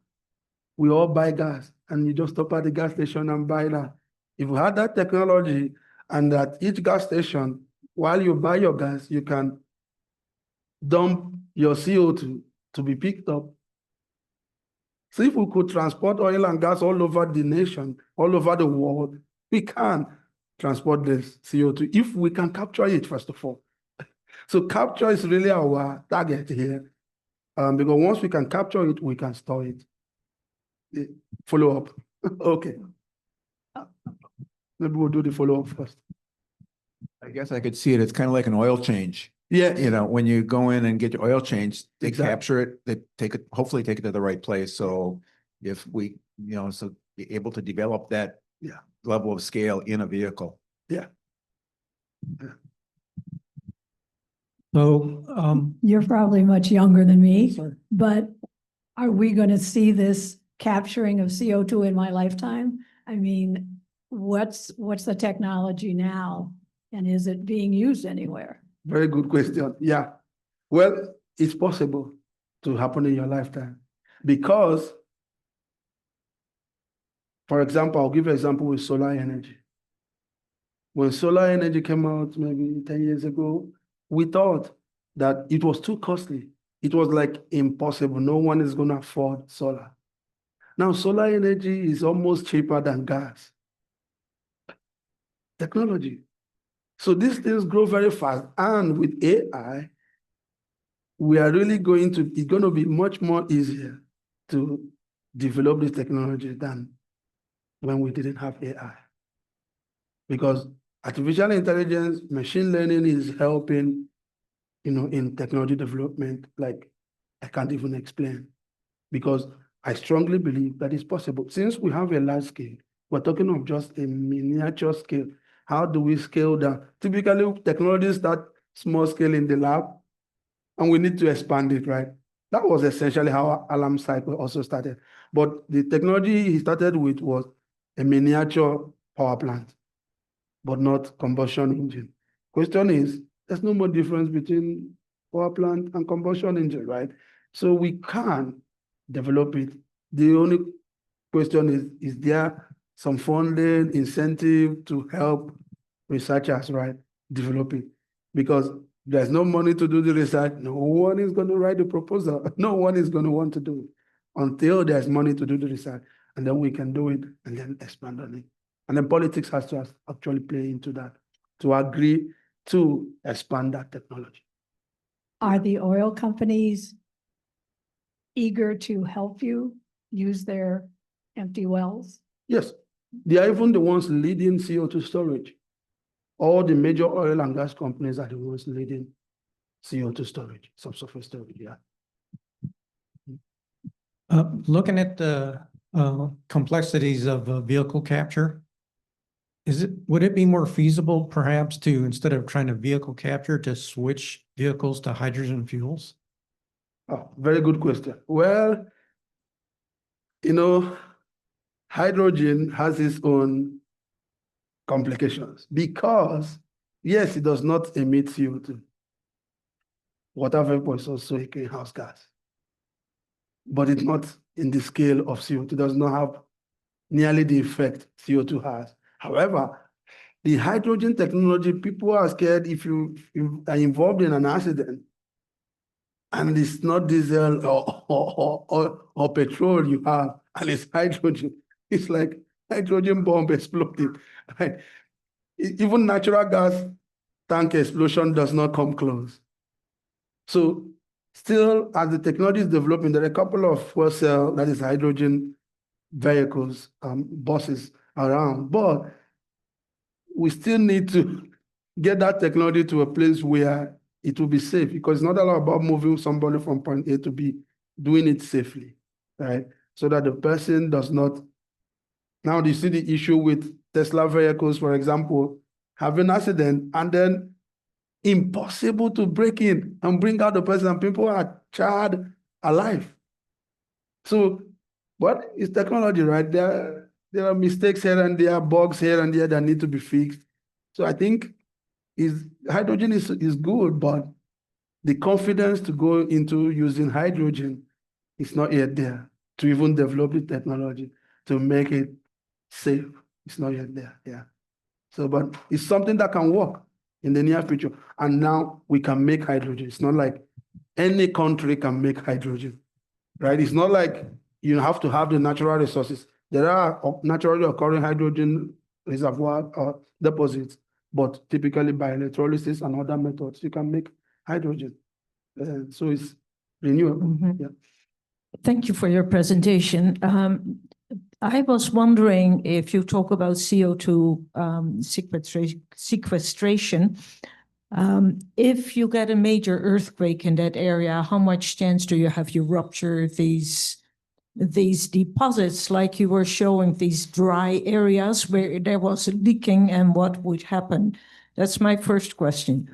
We all buy gas, and you just stop at the gas station and buy that. If we had that technology, and at each gas station, while you buy your gas, you can dump your CO2 to be picked up. So if we could transport oil and gas all over the nation, all over the world, we can transport this CO2 if we can capture it, first of all. So capture is really our target here, because once we can capture it, we can store it. Follow up. Okay. Maybe we'll do the follow-up first. I guess I could see it. It's kind of like an oil change. Yeah. You know, when you go in and get your oil change, they Exactly. capture it, they take it, hopefully take it to the right place. So if we, you know, so be able to develop that level of scale in a vehicle. Yeah. So, You're probably much younger than me, sorry. but are we going to see this capturing of CO2 in my lifetime? I mean, what's the technology now? And is it being used anywhere? Very good question. Yeah. Well, it's possible to happen in your lifetime because, for example, I'll give you an example with solar energy. When solar energy came out maybe 10 years ago, we thought that it was too costly. It was like impossible. No one is going to afford solar. Now, solar energy is almost cheaper than gas. Technology. So these things grow very fast. And with AI, we are really it's going to be much more easier to develop this technology than when we didn't have AI. Because artificial intelligence, machine learning is helping, in technology development, like I can't even explain. Because I strongly believe that it's possible. Since we have a large scale, we're talking of just a miniature scale. How do we scale down? Typically, technologies start small scale in the lab, and we need to expand it, right? That was essentially how our alarm cycle also started. But the technology he started with was a miniature power plant, but not combustion engine. Question is, there's no more difference between power plant and combustion engine, right? So we can develop it. The only question is there some funding, incentive to help researchers, right, develop it? Because there's no money to do the research. No one is going to write the proposal. No one is going to want to do it until there's money to do the research. And then we can do it and then expand on it. And then politics has to actually play into that to agree to expand that technology. Are the oil companies eager to help you use their empty wells? Yes, they are even the ones leading CO2 storage. All the major oil and gas companies are the ones leading CO2 storage, subsurface storage, yeah. Looking at the complexities of vehicle capture, would it be more feasible perhaps to, instead of trying to vehicle capture, to switch vehicles to hydrogen fuels? Oh, very good question. Well, hydrogen has its own complications because, yes, it does not emit CO2. Water vapor is also a greenhouse gas, but it's not in the scale of CO2. It does not have nearly the effect CO2 has. However, the hydrogen technology, people are scared if you are involved in an accident and it's not diesel or petrol you have, and it's hydrogen. It's like hydrogen bomb exploded, right? Even natural gas tank explosion does not come close. So still, as the technology is developing, there are a couple of fuel cell, that is hydrogen vehicles, buses around, but we still need to get that technology to a place where it will be safe, because it's not all about moving somebody from point A to B, doing it safely, right? So that the person does not. Now, do you see the issue with Tesla vehicles, for example, having an accident and then impossible to break in and bring out the person, and people are charred alive. So But it's technology, right? There are mistakes here and there, bugs here and there that need to be fixed. So I think hydrogen is good, but the confidence to go into using hydrogen is not yet there, to even develop the technology to make it safe. It's not yet there, yeah. So, but it's something that can work in the near future. And now we can make hydrogen. It's not like any country can make hydrogen, right? It's not like you have to have the natural resources. There are naturally occurring hydrogen reservoir or deposits, but typically by electrolysis and other methods, you can make hydrogen. So it's renewable. Mhm. Yeah. Thank you for your presentation. I was wondering if you talk about CO2 sequestration, if you get a major earthquake in that area, how much chance do you have you rupture these deposits, like you were showing, these dry areas where there was leaking, and what would happen? That's my first question.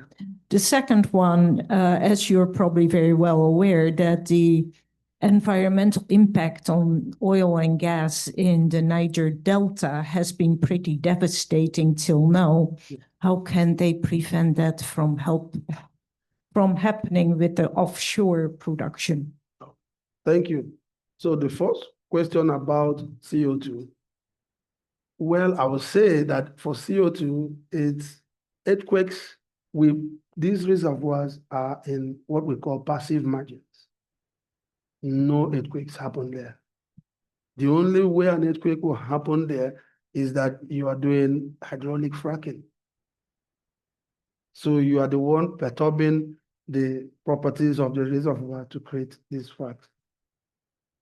The second one, as you're probably very well aware, that the environmental impact on oil and gas in the Niger Delta has been pretty devastating till now. How can they prevent that from happening with the offshore production? Thank you. So the first question about CO2. Well, I would say that for CO2, it's earthquakes. These reservoirs are in what we call passive margins. No earthquakes happen there. The only way an earthquake will happen there is that you are doing hydraulic fracking. So you are the one perturbing the properties of the reservoir to create these fracks.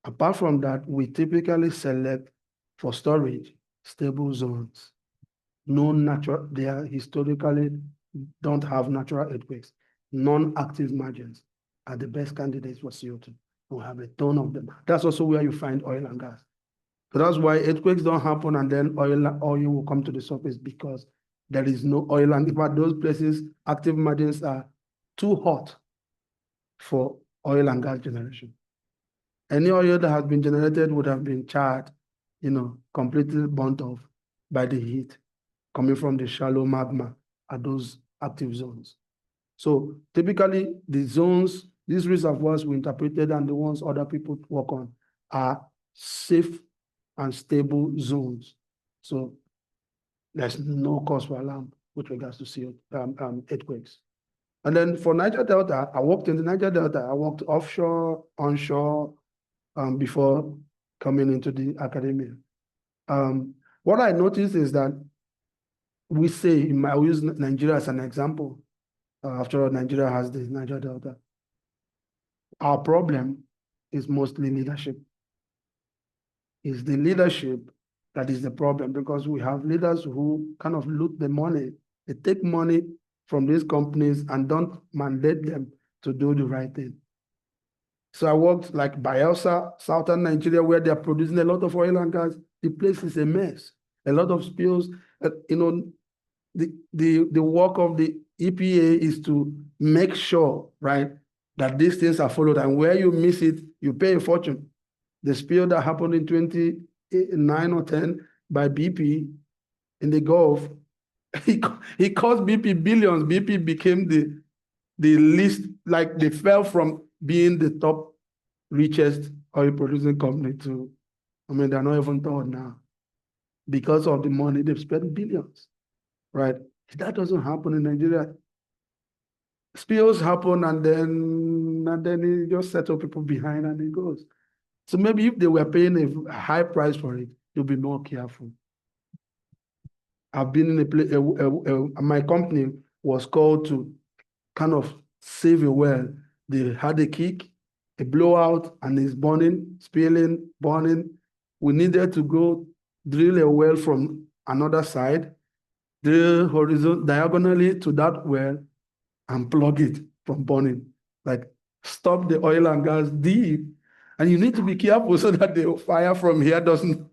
Apart from that, we typically select for storage stable zones. No natural, they are historically don't have natural earthquakes. Non-active margins are the best candidates for CO2. We have a ton of them. That's also where you find oil and gas. So that's why earthquakes don't happen and then oil will come to the surface, because there is no oil. And in fact, those places, active margins are too hot for oil and gas generation. Any oil that has been generated would have been charred, completely burnt off by the heat coming from the shallow magma at those active zones. So typically the zones, these reservoirs we interpreted and the ones other people work on are safe and stable zones. So there's no cause for alarm with regards to earthquakes. And then for Niger Delta, I worked in the Niger Delta. I worked offshore, onshore, before coming into the academia. What I noticed is that I'll use Nigeria as an example. After all, Nigeria has the Niger Delta. Our problem is mostly leadership. It's the leadership that is the problem, because we have leaders who kind of loot the money. They take money from these companies and don't mandate them to do the right thing. So I worked like Bayelsa, southern Nigeria, where they're producing a lot of oil and gas. The place is a mess. A lot of spills. The work of the EPA is to make sure, right, that these things are followed. And where you miss it, you pay a fortune. The spill that happened in 2009 or 10 by BP in the Gulf, it cost BP billions. BP became the least, like they fell from being the top richest oil producing company to, they're not even third now. Because of the money, they've spent billions, right? That doesn't happen in Nigeria. Spills happen and then you just settle people behind and it goes. So maybe if they were paying a high price for it, they'll be more careful. I've been in a place, my company was called to kind of save a well. They had a kick, a blowout, and it's burning, spilling, burning. We needed to go drill a well from another side, drill diagonally to that well, and plug it from burning. Like stop the oil and gas deep. And you need to be careful so that the fire from here doesn't.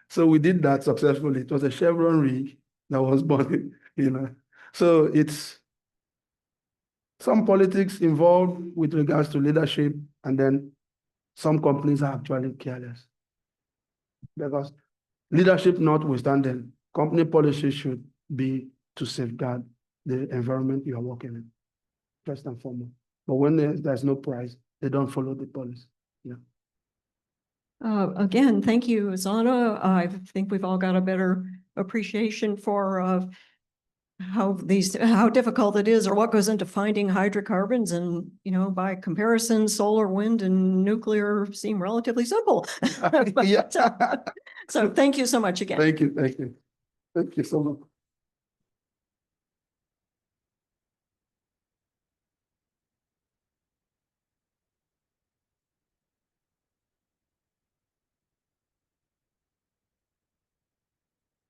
So we did that successfully. It was a Chevron rig that was burning, So it's some politics involved with regards to leadership, and then some companies are actually careless. Because leadership notwithstanding, company policy should be to safeguard the environment you are working in, first and foremost. But when there's no price, they don't follow the policy. Again, thank you, Uzonna. I think we've all got a better appreciation for how difficult it is or what goes into finding hydrocarbons. And, you know, by comparison, solar, wind, and nuclear seem relatively simple. Yeah. So thank you so much again. Thank you. Thank you so much.